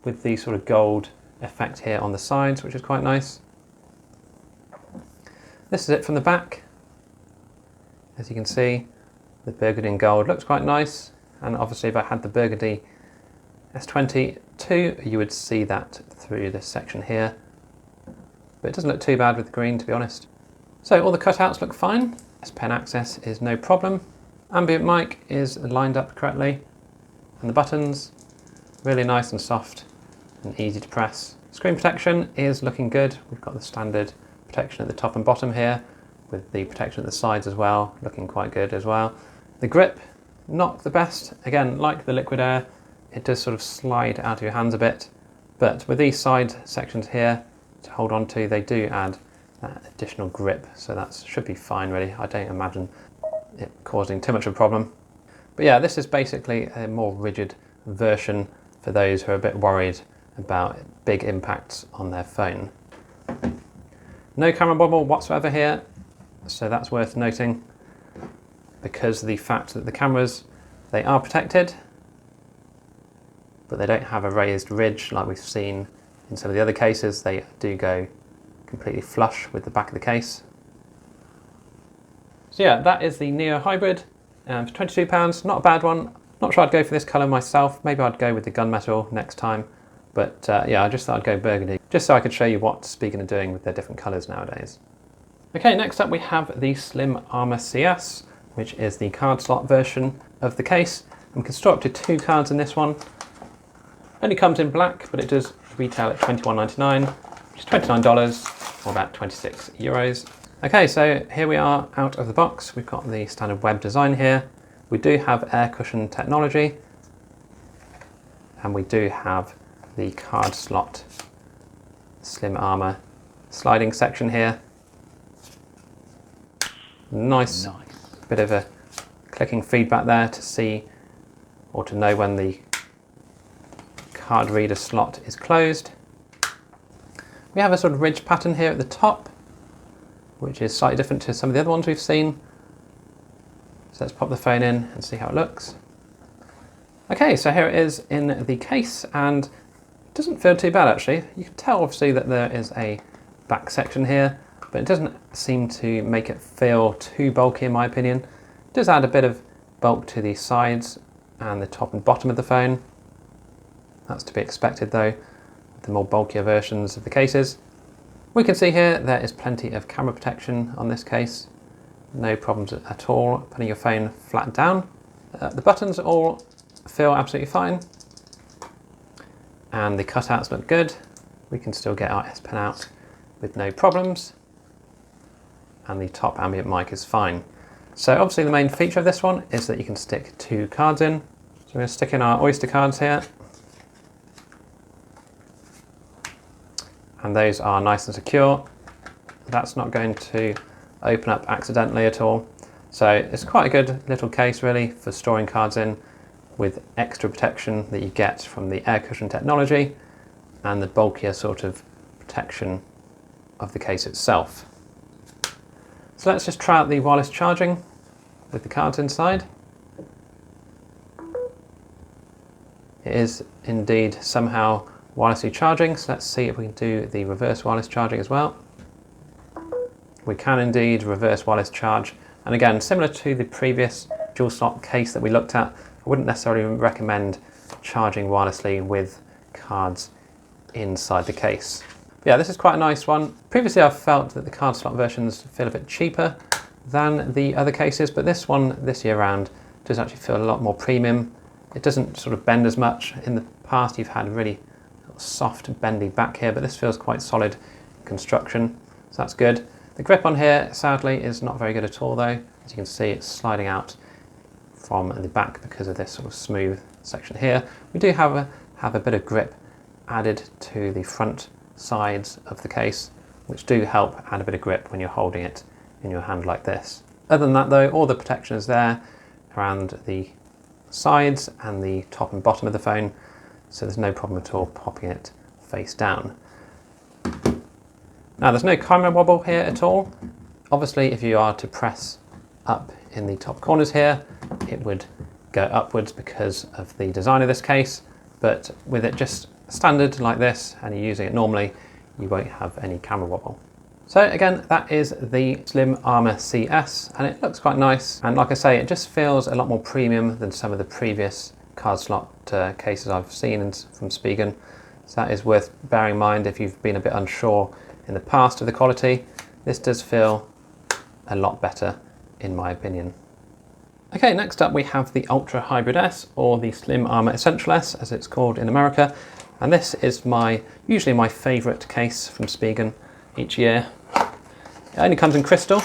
with the sort of gold effect here on the sides, which is quite nice. This is it from the back. As you can see, the burgundy and gold looks quite nice, and obviously if I had the burgundy S22 you would see that through this section here, but it doesn't look too bad with the green, to be honest. So all the cutouts look fine. S Pen access is no problem. Ambient mic is lined up correctly, and the buttons really nice and soft and easy to press. Screen protection is looking good. We've got the standard protection at the top and bottom here, with the protection at the sides as well, looking quite good as well. The grip, not the best. Again, like the Liquid Air, it does sort of slide out of your hands a bit, but with these side sections here to hold on to, they do add that additional grip, so that should be fine really. I don't imagine it causing too much of a problem. But yeah, this is basically a more rigid version for those who are a bit worried about big impacts on their phone. No camera wobble whatsoever here, so that's worth noting, because of the fact that the cameras, they are protected, but they don't have a raised ridge like we've seen in some of the other cases. They do go completely flush with the back of the case. So yeah, that is the Neo Hybrid for £22, not a bad one. Not sure I'd go for this colour myself, maybe I'd go with the gunmetal next time, but yeah, I just thought I'd go burgundy, just so I could show you what Spigen are doing with their different colours nowadays. Okay, next up we have the Slim Armor CS, which is the card slot version of the case. And we can store up to 2 cards in this one. Only comes in black, but it does retail at $21.99, which is $29 or about 26 euros. Okay, so here we are out of the box. We've got the standard web design here. We do have air cushion technology, and we do have the card slot Slim Armor sliding section here. Nice bit of a clicking feedback there to see or to know when the card reader slot is closed. We have a sort of ridge pattern here at the top, which is slightly different to some of the other ones we've seen. So let's pop the phone in and see how it looks. Okay, so here it is in the case, and it doesn't feel too bad actually. You can tell obviously that there is a back section here, but it doesn't seem to make it feel too bulky in my opinion. It does add a bit of bulk to the sides and the top and bottom of the phone. That's to be expected though, the more bulkier versions of the cases. We can see here there is plenty of camera protection on this case. No problems at all putting your phone flat down. The buttons all feel absolutely fine. And the cutouts look good. We can still get our S Pen out with no problems. And the top ambient mic is fine. So obviously the main feature of this one is that you can stick 2 cards in. So we're going to stick in our Oyster cards here. And those are nice and secure. That's not going to open up accidentally at all. So it's quite a good little case really for storing cards in, with extra protection that you get from the air cushion technology and the bulkier sort of protection of the case itself. So let's just try out the wireless charging with the cards inside. It is indeed somehow wirelessly charging, so let's see if we can do the reverse wireless charging as well. We can indeed reverse wireless charge, and again, similar to the previous dual slot case that we looked at, I wouldn't necessarily recommend charging wirelessly with cards inside the case. But yeah, this is quite a nice one. Previously I've felt that the card slot versions feel a bit cheaper than the other cases, but this one this year round does actually feel a lot more premium. It doesn't sort of bend as much. In the past you've had really soft bendy back here, but this feels quite solid construction, so that's good. The grip on here sadly is not very good at all though. As you can see, it's sliding out from the back because of this sort of smooth section here. We do have a bit of grip added to the front sides of the case, which do help add a bit of grip when you're holding it in your hand like this. Other than that though, all the protection is there around the sides and the top and bottom of the phone, so there's no problem at all popping it face down. Now there's no camera wobble here at all. Obviously if you are to press up in the top corners here, it would go upwards because of the design of this case, but with it just standard like this and you're using it normally, you won't have any camera wobble. So again, that is the Slim Armor CS, and it looks quite nice, and like I say, it just feels a lot more premium than some of the previous card slot cases I've seen from Spigen. So that is worth bearing in mind if you've been a bit unsure in the past of the quality. This does feel a lot better in my opinion. Okay, next up we have the Ultra Hybrid S, or the Slim Armor Essential S as it's called in America, and this is usually my favourite case from Spigen each year. It only comes in crystal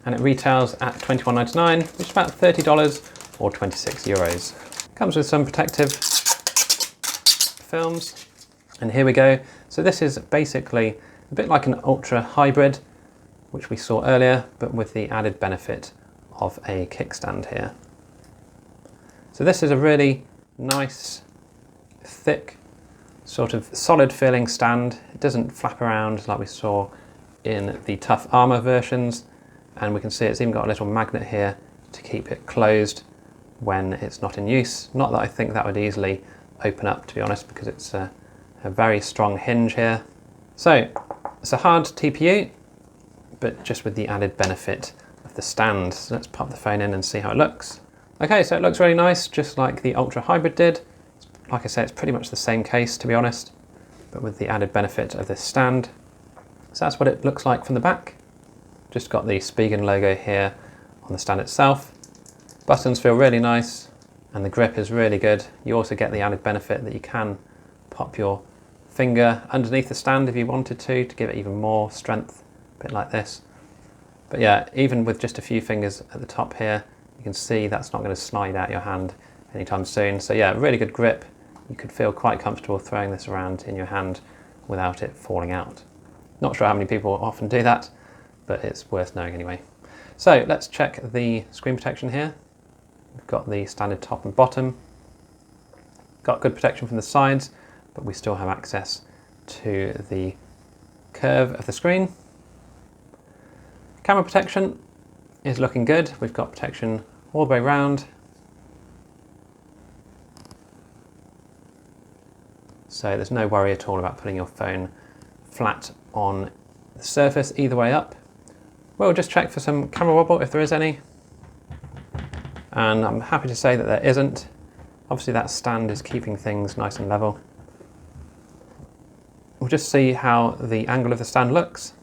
and it retails at $21.99, which is about $30 or 26 euros. Comes with some protective films, and here we go. So this is basically a bit like an Ultra Hybrid, which we saw earlier, but with the added benefit of a kickstand here. So this is a really nice, thick, sort of solid feeling stand. It doesn't flap around like we saw in the Tough Armor versions, and we can see it's even got a little magnet here to keep it closed when it's not in use. Not that I think that would easily open up, to be honest, because it's a very strong hinge here. So it's a hard TPU, but just with the added benefit of the stand. So let's pop the phone in and see how it looks. Okay, so it looks really nice, just like the Ultra Hybrid did. Like I say, it's pretty much the same case, to be honest, but with the added benefit of this stand. So that's what it looks like from the back. Just got the Spigen logo here on the stand itself. Buttons feel really nice, and the grip is really good. You also get the added benefit that you can pop your finger underneath the stand if you wanted to give it even more strength, a bit like this. But yeah, even with just a few fingers at the top here, you can see that's not going to slide out your hand anytime soon. So yeah, really good grip. You could feel quite comfortable throwing this around in your hand without it falling out. Not sure how many people often do that, but it's worth knowing anyway. So let's check the screen protection here. We've got the standard top and bottom. Got good protection from the sides, but we still have access to the curve of the screen. Camera protection is looking good. We've got protection all the way around. So there's no worry at all about putting your phone flat on the surface either way up. We'll just check for some camera wobble if there is any. and I'm happy to say that there isn't. Obviously that stand is keeping things nice and level. We'll just see how the angle of the stand looks.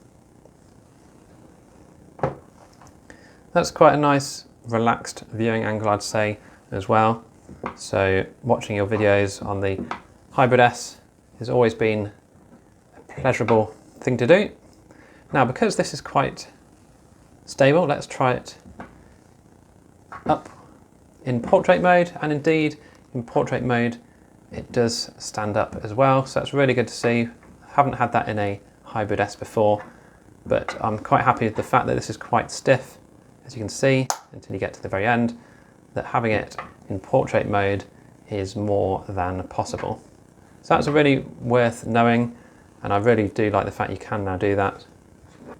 That's quite a nice relaxed viewing angle, I'd say, as well. So watching your videos on the Hybrid S has always been a pleasurable thing to do. Now, because this is quite stable, let's try it up in portrait mode, and indeed in portrait mode it does stand up as well, so that's really good to see. I haven't had that in a Hybrid S before, but I'm quite happy with the fact that this is quite stiff, as you can see, until you get to the very end, that having it in portrait mode is more than possible. So that's really worth knowing, and I really do like the fact you can now do that.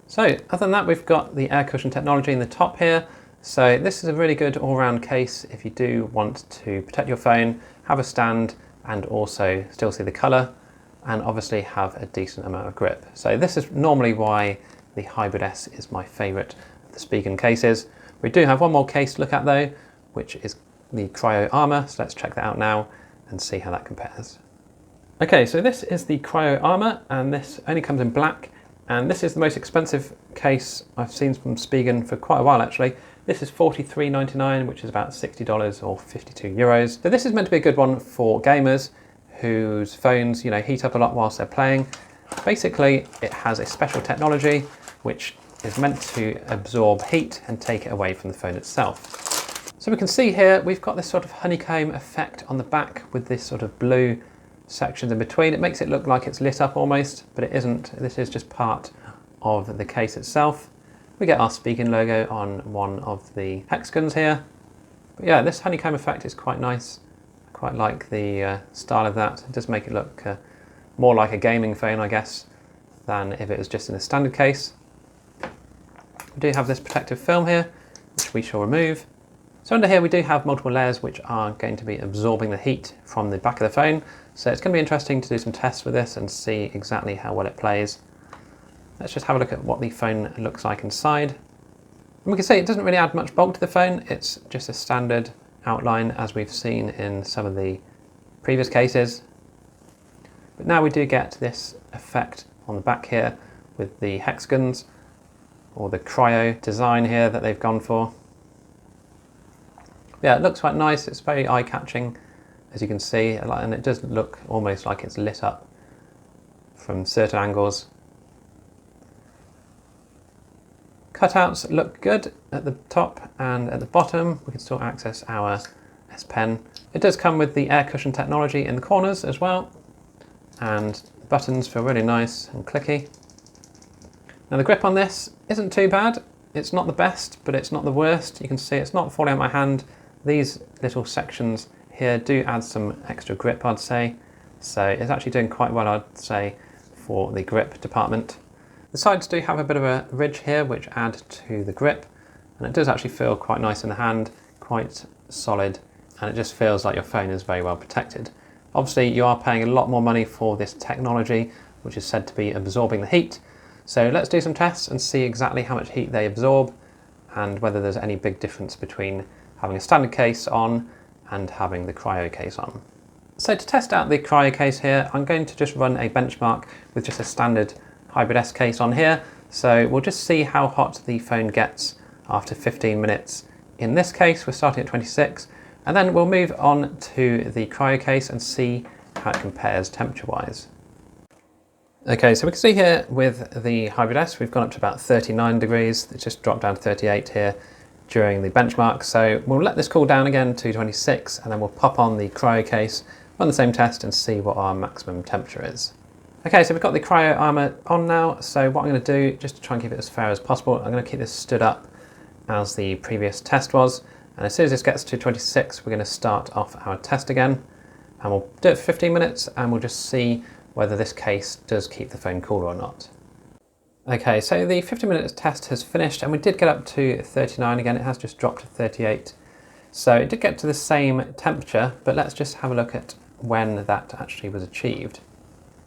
So other than that, we've got the air cushion technology in the top here. So this is a really good all-round case if you do want to protect your phone, have a stand, and also still see the colour, and obviously have a decent amount of grip. So this is normally why the Hybrid S is my favourite of the Spigen cases. We do have one more case to look at though, which is the Cryo Armor. So let's check that out now and see how that compares. Okay, so this is the Cryo Armor, and this only comes in black, and this is the most expensive case I've seen from Spigen for quite a while actually. This is $43.99, which is about $60 or 52 euros. So this is meant to be a good one for gamers whose phones, you know, heat up a lot whilst they're playing. Basically, it has a special technology which is meant to absorb heat and take it away from the phone itself. So we can see here, we've got this sort of honeycomb effect on the back with this sort of blue sections in between. It makes it look like it's lit up almost, but it isn't. This is just part of the case itself. We get our Spigen logo on one of the hexagons here. But yeah, this honeycomb effect is quite nice. I quite like the style of that. It does make it look more like a gaming phone, I guess, than if it was just in a standard case. We do have this protective film here, which we shall remove. So under here we do have multiple layers which are going to be absorbing the heat from the back of the phone. So it's going to be interesting to do some tests with this and see exactly how well it plays. Let's just have a look at what the phone looks like inside. And we can see it doesn't really add much bulk to the phone. It's just a standard outline as we've seen in some of the previous cases. But now we do get this effect on the back here with the hexagons, or the cryo design here that they've gone for. Yeah, it looks quite nice. It's very eye-catching, as you can see, and it does look almost like it's lit up from certain angles. Cutouts look good at the top, and at the bottom we can still access our S Pen. It does come with the air cushion technology in the corners as well, and the buttons feel really nice and clicky. Now the grip on this isn't too bad. It's not the best, but it's not the worst. You can see it's not falling out my hand. These little sections here do add some extra grip, I'd say. So it's actually doing quite well, I'd say, for the grip department. The sides do have a bit of a ridge here which add to the grip, and it does actually feel quite nice in the hand, quite solid, and it just feels like your phone is very well protected. Obviously you are paying a lot more money for this technology, which is said to be absorbing the heat. So let's do some tests and see exactly how much heat they absorb and whether there's any big difference between having a standard case on and having the cryo case on. So to test out the cryo case here, I'm going to just run a benchmark with just a standard Hybrid S case on here. So we'll just see how hot the phone gets after 15 minutes. In this case, we're starting at 26, and then we'll move on to the cryo case and see how it compares temperature-wise. Okay, so we can see here with the Hybrid S, we've gone up to about 39 degrees. It's just dropped down to 38 here during the benchmark. So we'll let this cool down again to 26, and then we'll pop on the cryo case, run the same test and see what our maximum temperature is. Okay, so we've got the Cryo Armor on now. So what I'm going to do, just to try and keep it as fair as possible, I'm going to keep this stood up as the previous test was. And as soon as this gets to 26, we're going to start off our test again. And we'll do it for 15 minutes and we'll just see whether this case does keep the phone cool or not. Okay, so the 15 minutes test has finished and we did get up to 39 again. It has just dropped to 38. So it did get to the same temperature, but let's just have a look at when that actually was achieved.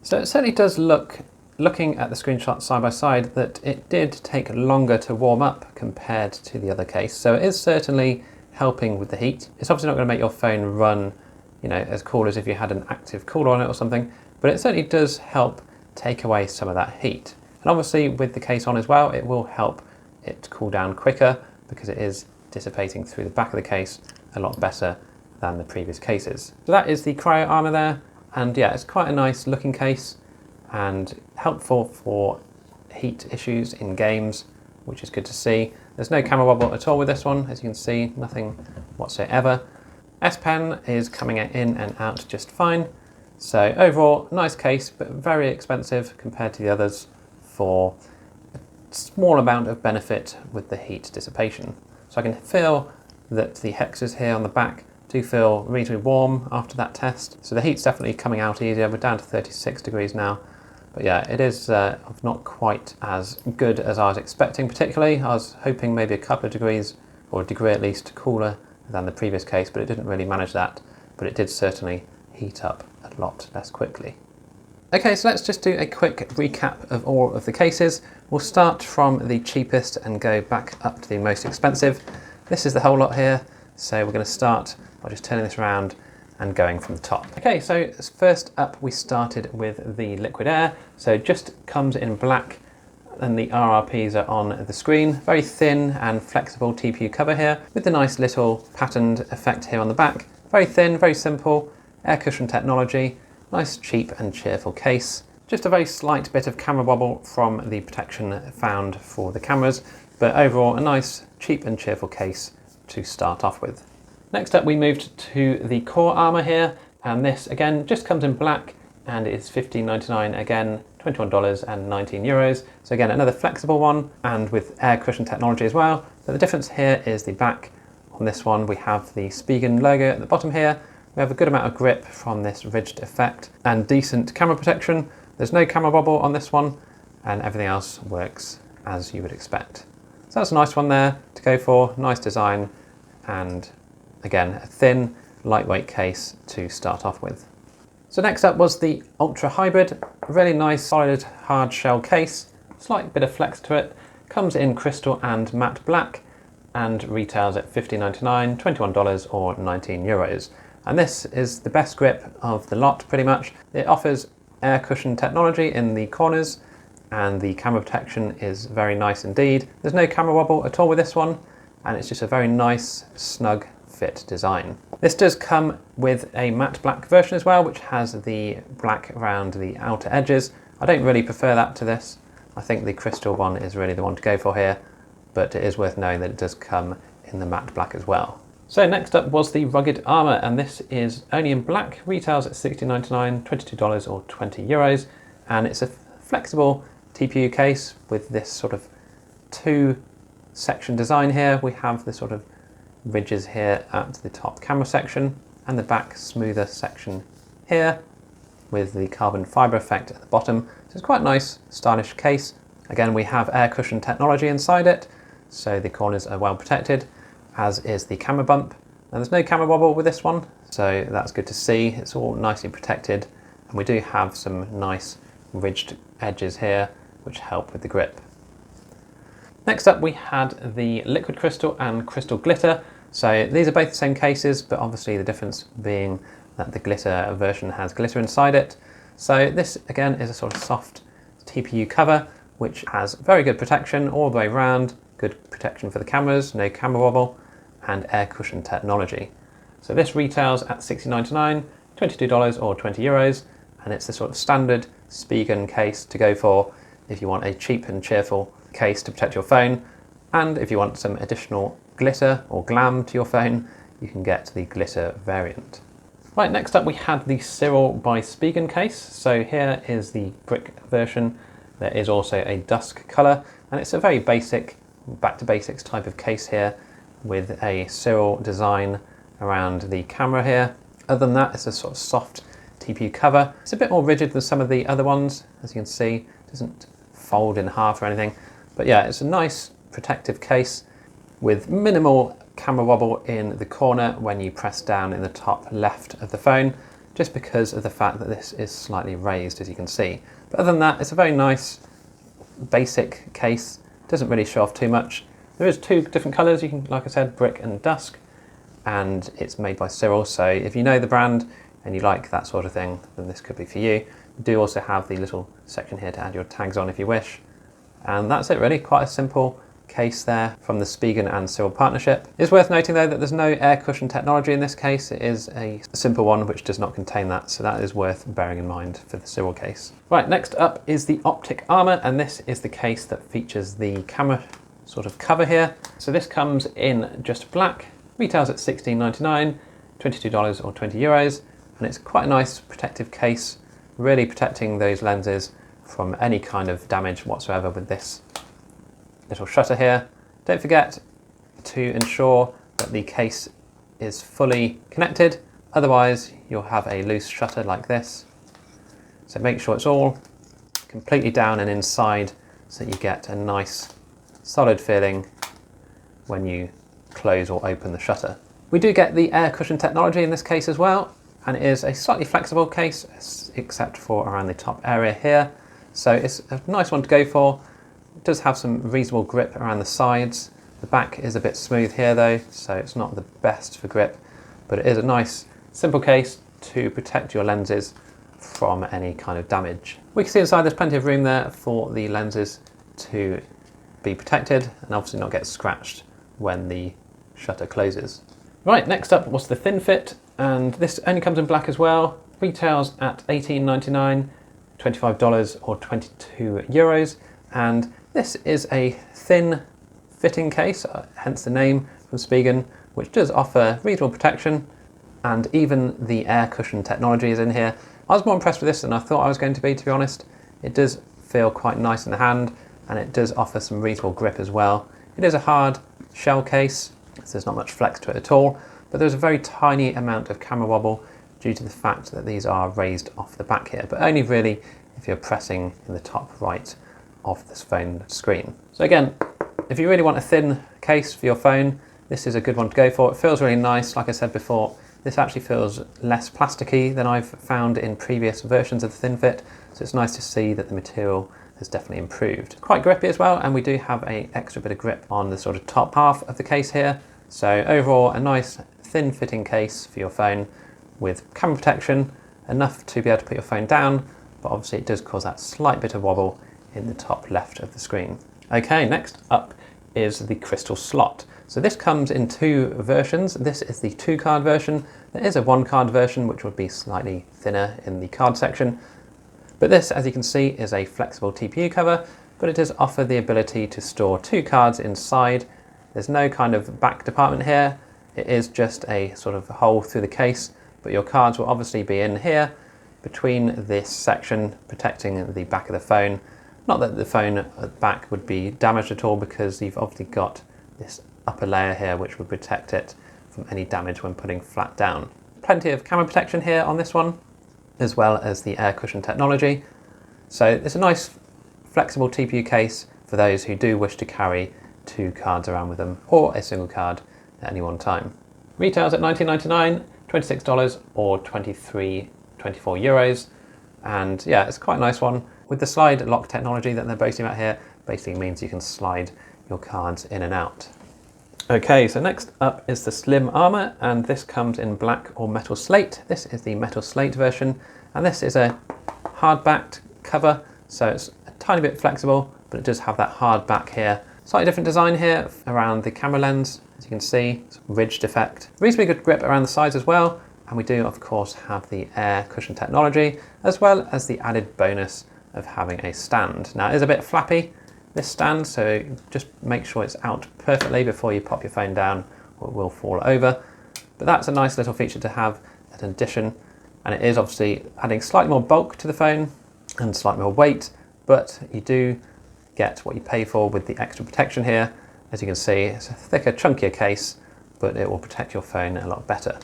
So it certainly does look, looking at the screenshot side by side, that it did take longer to warm up compared to the other case. So it is certainly helping with the heat. It's obviously not going to make your phone run, you know, as cool as if you had an active cooler on it or something, but it certainly does help take away some of that heat. And obviously with the case on as well, it will help it cool down quicker because it is dissipating through the back of the case a lot better than the previous cases. So that is the Cryo Armor there, and yeah, it's quite a nice looking case and helpful for heat issues in games, which is good to see. There's no camera wobble at all with this one, as you can see, nothing whatsoever. S Pen is coming in and out just fine. So overall, nice case, but very expensive compared to the others for a small amount of benefit with the heat dissipation. So I can feel that the hexes here on the back do feel reasonably warm after that test. So the heat's definitely coming out easier. We're down to 36 degrees now. But yeah, it is not quite as good as I was expecting particularly. I was hoping maybe a couple of degrees, or a degree at least, cooler than the previous case, but it didn't really manage that. But it did certainly heat up a lot less quickly. Okay, so let's just do a quick recap of all of the cases. We'll start from the cheapest and go back up to the most expensive. This is the whole lot here. So we're going to start by just turning this around and going from the top. Okay, so first up we started with the liquid air. So it just comes in black and the RRPs are on the screen. Very thin and flexible TPU cover here with the nice little patterned effect here on the back. Very thin, very simple, air cushion technology, nice cheap and cheerful case. Just a very slight bit of camera wobble from the protection found for the cameras, but overall a nice cheap and cheerful case to start off with. Next up we moved to the core armor here, and this again just comes in black and is $15.99, again $21.19. So again another flexible one and with air cushion technology as well. But the difference here is the back. On this one we have the Spigen logo at the bottom here. We have a good amount of grip from this ridged effect and decent camera protection. There's no camera wobble on this one and everything else works as you would expect. So that's a nice one there to go for, nice design, and again, a thin, lightweight case to start off with. So next up was the Ultra Hybrid, a really nice, solid, hard shell case, slight bit of flex to it, comes in crystal and matte black, and retails at $15.99, $21 or €19. And this is the best grip of the lot pretty much. It offers air cushion technology in the corners, and the camera protection is very nice indeed. There's no camera wobble at all with this one, and it's just a very nice, snug fit design. This does come with a matte black version as well, which has the black around the outer edges. I don't really prefer that to this. I think the crystal one is really the one to go for here, but it is worth knowing that it does come in the matte black as well. So next up was the Rugged Armor, and this is only in black, retails at $16.99, $22 or €20, and it's a flexible TPU case with this sort of two-section design here. We have the sort of ridges here at the top camera section and the back smoother section here with the carbon fibre effect at the bottom. So it's quite a nice, stylish case. Again, we have air cushion technology inside it, so the corners are well protected, as is the camera bump. And there's no camera wobble with this one, so that's good to see. It's all nicely protected, and we do have some nice ridged edges here, which help with the grip. Next up we had the liquid crystal and crystal glitter. So these are both the same cases, but obviously the difference being that the glitter version has glitter inside it. So this again is a sort of soft TPU cover, which has very good protection all the way around, good protection for the cameras, no camera wobble, and air cushion technology. So this retails at $16.99, $22 or €20, and it's the sort of standard Spigen case to go for if you want a cheap and cheerful case to protect your phone, and if you want some additional glitter or glam to your phone, you can get the glitter variant. Right, next up we had the Cyrill by Spigen case. So here is the brick version. There is also a dusk colour, and it's a very basic, back to basics type of case here with a Cyrill design around the camera here. Other than that, it's a sort of soft TPU cover. It's a bit more rigid than some of the other ones, as you can see. It doesn't fold in half or anything. But yeah, it's a nice protective case with minimal camera wobble in the corner when you press down in the top left of the phone, just because of the fact that this is slightly raised, as you can see. But other than that, it's a very nice basic case. Doesn't really show off too much. There is two different colours, you can, like I said, brick and dusk, and it's made by Cyrill. So if you know the brand and you like that sort of thing, then this could be for you. You do also have the little section here to add your tags on if you wish. And that's it really, quite a simple case there from the Spigen and Cyrill partnership. It's worth noting though that there's no air cushion technology in this case. It is a simple one which does not contain that, so that is worth bearing in mind for the Cyrill case. Right, next up is the Optik Armor, and this is the case that features the camera sort of cover here. So this comes in just black, retails at $16.99, $22 or €20, and it's quite a nice protective case, really protecting those lenses from any kind of damage whatsoever with this little shutter here. Don't forget to ensure that the case is fully connected, otherwise you'll have a loose shutter like this. So make sure it's all completely down and inside so that you get a nice solid feeling when you close or open the shutter. We do get the air cushion technology in this case as well, and it is a slightly flexible case except for around the top area here. So it's a nice one to go for. It does have some reasonable grip around the sides. The back is a bit smooth here though, so it's not the best for grip, but it is a nice simple case to protect your lenses from any kind of damage. We can see inside there's plenty of room there for the lenses to be protected and obviously not get scratched when the shutter closes. Right, next up was the thin fit, and this only comes in black as well. Retails at $18.99, $25 or €22, and this is a thin fitting case, hence the name from Spigen, which does offer reasonable protection, and even the air cushion technology is in here. I was more impressed with this than I thought I was going to be honest. It does feel quite nice in the hand, and it does offer some reasonable grip as well. It is a hard shell case, so there's not much flex to it at all, but there's a very tiny amount of camera wobble due to the fact that these are raised off the back here, but only really if you're pressing in the top right of this phone screen. So again, if you really want a thin case for your phone, this is a good one to go for. It feels really nice, like I said before. This actually feels less plasticky than I've found in previous versions of the thin fit, so it's nice to see that the material has definitely improved. Quite grippy as well, and we do have an extra bit of grip on the sort of top half of the case here. So overall, a nice thin fitting case for your phone with camera protection, enough to be able to put your phone down, but obviously it does cause that slight bit of wobble in the top left of the screen. Okay, next up is the crystal slot. So this comes in two versions. This is the 2-card version. There is a 1-card version which would be slightly thinner in the card section. But this, as you can see, is a flexible TPU cover, but it does offer the ability to store 2 cards inside. There's no kind of back department here. It is just a sort of hole through the case, but your cards will obviously be in here between this section protecting the back of the phone. Not that the phone at the back would be damaged at all, because you've obviously got this upper layer here which would protect it from any damage when putting flat down. Plenty of camera protection here on this one, as well as the air cushion technology. So it's a nice flexible TPU case for those who do wish to carry 2 cards around with them, or a single card at any one time. Retails at $19.99, $26 or €24, and yeah, it's quite a nice one. With the slide lock technology that they're boasting about here, basically means you can slide your cards in and out. Okay, so next up is the Slim Armor, and this comes in black or metal slate. This is the metal slate version, and this is a hard-backed cover, so it's a tiny bit flexible, but it does have that hard back here. Slightly different design here around the camera lens, as you can see, it's a ridged effect. Reasonably good grip around the sides as well, and we do of course have the air cushion technology, as well as the added bonus of having a stand. Now it is a bit flappy, this stand, so just make sure it's out perfectly before you pop your phone down or it will fall over. But that's a nice little feature to have as an addition, and it is obviously adding slightly more bulk to the phone and slightly more weight, but you do get what you pay for with the extra protection here. As you can see, it's a thicker, chunkier case, but it will protect your phone a lot better.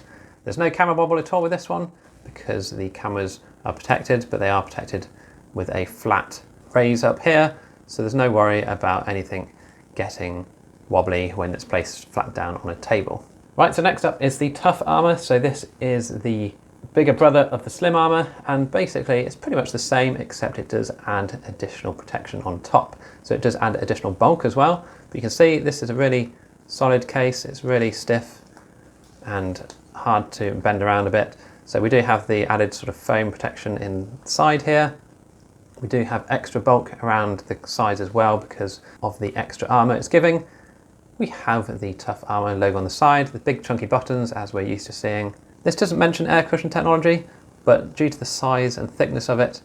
There's no camera wobble at all with this one, because the cameras are protected, but they are protected with a flat raise up here, so there's no worry about anything getting wobbly when it's placed flat down on a table. Right, so next up is the Tough Armor. So this is the bigger brother of the Slim Armor, and basically it's pretty much the same, except it does add additional protection on top. So it does add additional bulk as well, but you can see this is a really solid case, it's really stiff, and hard to bend around a bit. So we do have the added sort of foam protection inside here. We do have extra bulk around the sides as well because of the extra armour it's giving. We have the Tough Armor logo on the side, the big chunky buttons as we're used to seeing. This doesn't mention air cushion technology, but due to the size and thickness of it,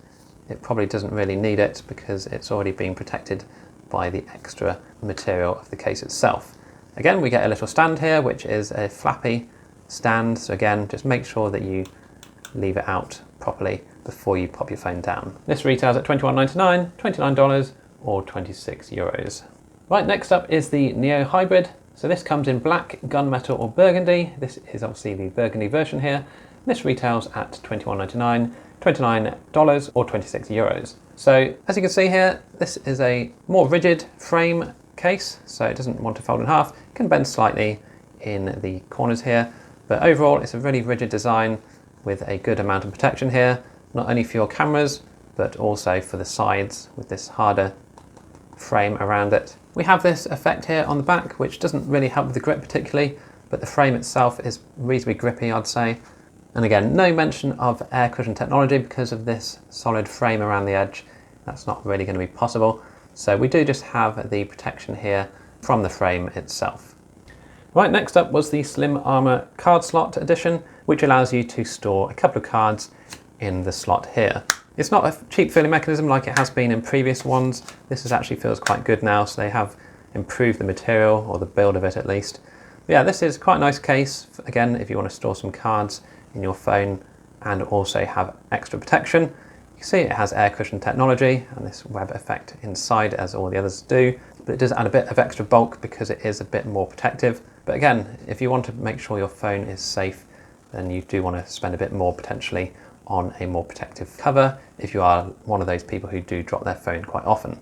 it probably doesn't really need it because it's already been protected by the extra material of the case itself. Again, we get a little stand here, which is a flappy stand. So again, just make sure that you leave it out properly before you pop your phone down. This retails at $21.99, $29 or 26 euros. Right, next up is the Neo Hybrid. So this comes in black, gunmetal or burgundy. This is obviously the burgundy version here. This retails at $21.99, $29 or 26 euros. So as you can see here, this is a more rigid frame case, so it doesn't want to fold in half. It can bend slightly in the corners here, but overall it's a really rigid design with a good amount of protection here, not only for your cameras, but also for the sides with this harder frame around it. We have this effect here on the back, which doesn't really help with the grip particularly, but the frame itself is reasonably grippy, I'd say. And again, no mention of air cushion technology because of this solid frame around the edge. That's not really going to be possible. So we do just have the protection here from the frame itself. Right, next up was the Slim Armor card slot edition, which allows you to store a couple of cards in the slot here. It's not a cheap filling mechanism like it has been in previous ones. This actually feels quite good now, so they have improved the material, or the build of it at least. But yeah, this is quite a nice case, again, if you want to store some cards in your phone and also have extra protection. You can see it has air cushion technology and this web effect inside as all the others do, but it does add a bit of extra bulk because it is a bit more protective. But again, if you want to make sure your phone is safe, then you do want to spend a bit more potentially on a more protective cover if you are one of those people who do drop their phone quite often.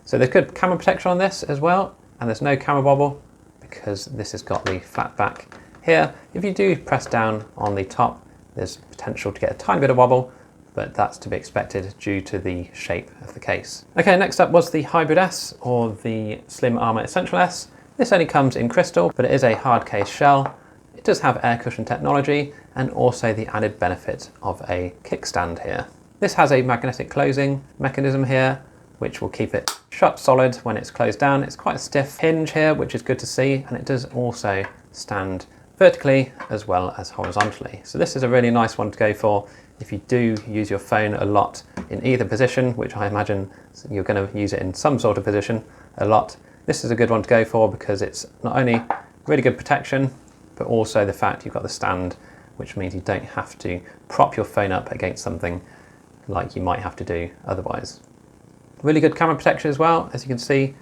So there's good camera protection on this as well, and there's no camera wobble because this has got the flat back here. If you do press down on the top, there's potential to get a tiny bit of wobble, but that's to be expected due to the shape of the case. Okay, next up was the Hybrid S, or the Slim Armor Essential S. This only comes in crystal, but it is a hard case shell. It does have air cushion technology and also the added benefit of a kickstand here. This has a magnetic closing mechanism here, which will keep it shut solid when it's closed down. It's quite a stiff hinge here, which is good to see, and it does also stand vertically as well as horizontally. So this is a really nice one to go for if you do use your phone a lot in either position, which I imagine you're going to use it in some sort of position a lot. This is a good one to go for because it's not only really good protection, but also the fact you've got the stand, which means you don't have to prop your phone up against something like you might have to do otherwise. Really good camera protection as well, as you can see,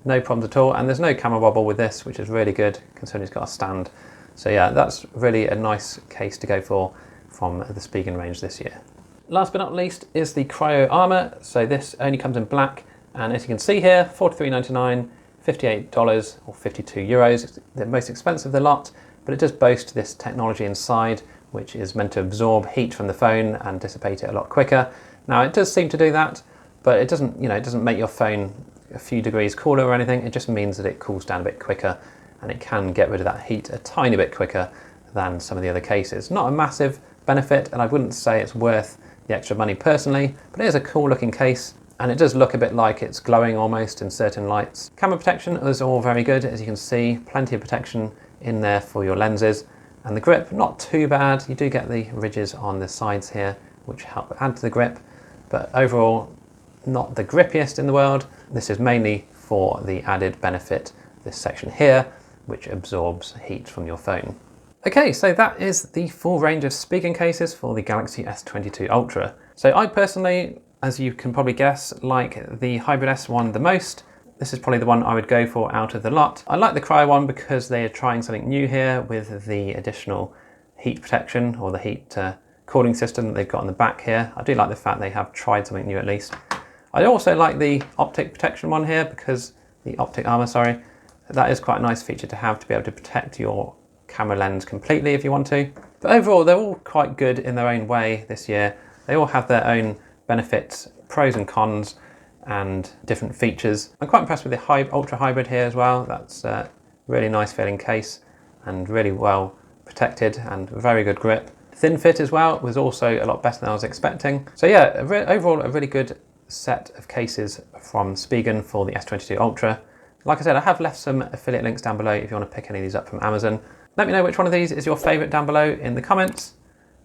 no problems at all, and there's no camera wobble with this, which is really good considering it's got a stand. So yeah, that's really a nice case to go for from the Spigen range this year. Last but not least is the Cryo Armor. So this only comes in black, and as you can see here, $43.99, $58 or 52 euros. It's the most expensive of the lot, but it does boast this technology inside, which is meant to absorb heat from the phone and dissipate it a lot quicker. Now it does seem to do that, but it doesn't, it doesn't make your phone a few degrees cooler or anything. It just means that it cools down a bit quicker, and it can get rid of that heat a tiny bit quicker than some of the other cases. Not a massive benefit, and I wouldn't say it's worth the extra money personally, but it is a cool looking case, and it does look a bit like it's glowing almost in certain lights. Camera protection is all very good, as you can see, plenty of protection in there for your lenses, and the grip, not too bad. You do get the ridges on the sides here, which help add to the grip, but overall, not the grippiest in the world. This is mainly for the added benefit, this section here, which absorbs heat from your phone. Okay, so that is the full range of Spigen cases for the Galaxy S22 Ultra. So I personally, as you can probably guess, like the Hybrid S one the most. This is probably the one I would go for out of the lot. I like the Cryo one because they are trying something new here with the additional heat protection, or the heat cooling system that they've got on the back here. I do like the fact they have tried something new at least. I also like the Optik protection one here because the Optik Armor, sorry, that is quite a nice feature to have, to be able to protect your camera lens completely if you want to. But overall, they're all quite good in their own way this year. They all have their own benefits, pros and cons, and different features. I'm quite impressed with the Ultra Hybrid here as well. That's a really nice feeling case and really well protected and very good grip. Thin fit as well was also a lot better than I was expecting. So yeah, overall a really good set of cases from Spigen for the S22 Ultra. Like I said, I have left some affiliate links down below if you want to pick any of these up from Amazon. Let me know which one of these is your favourite down below in the comments.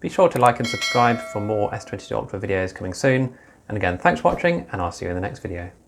Be sure to like and subscribe for more S22 Ultra videos coming soon. And again, thanks for watching, and I'll see you in the next video.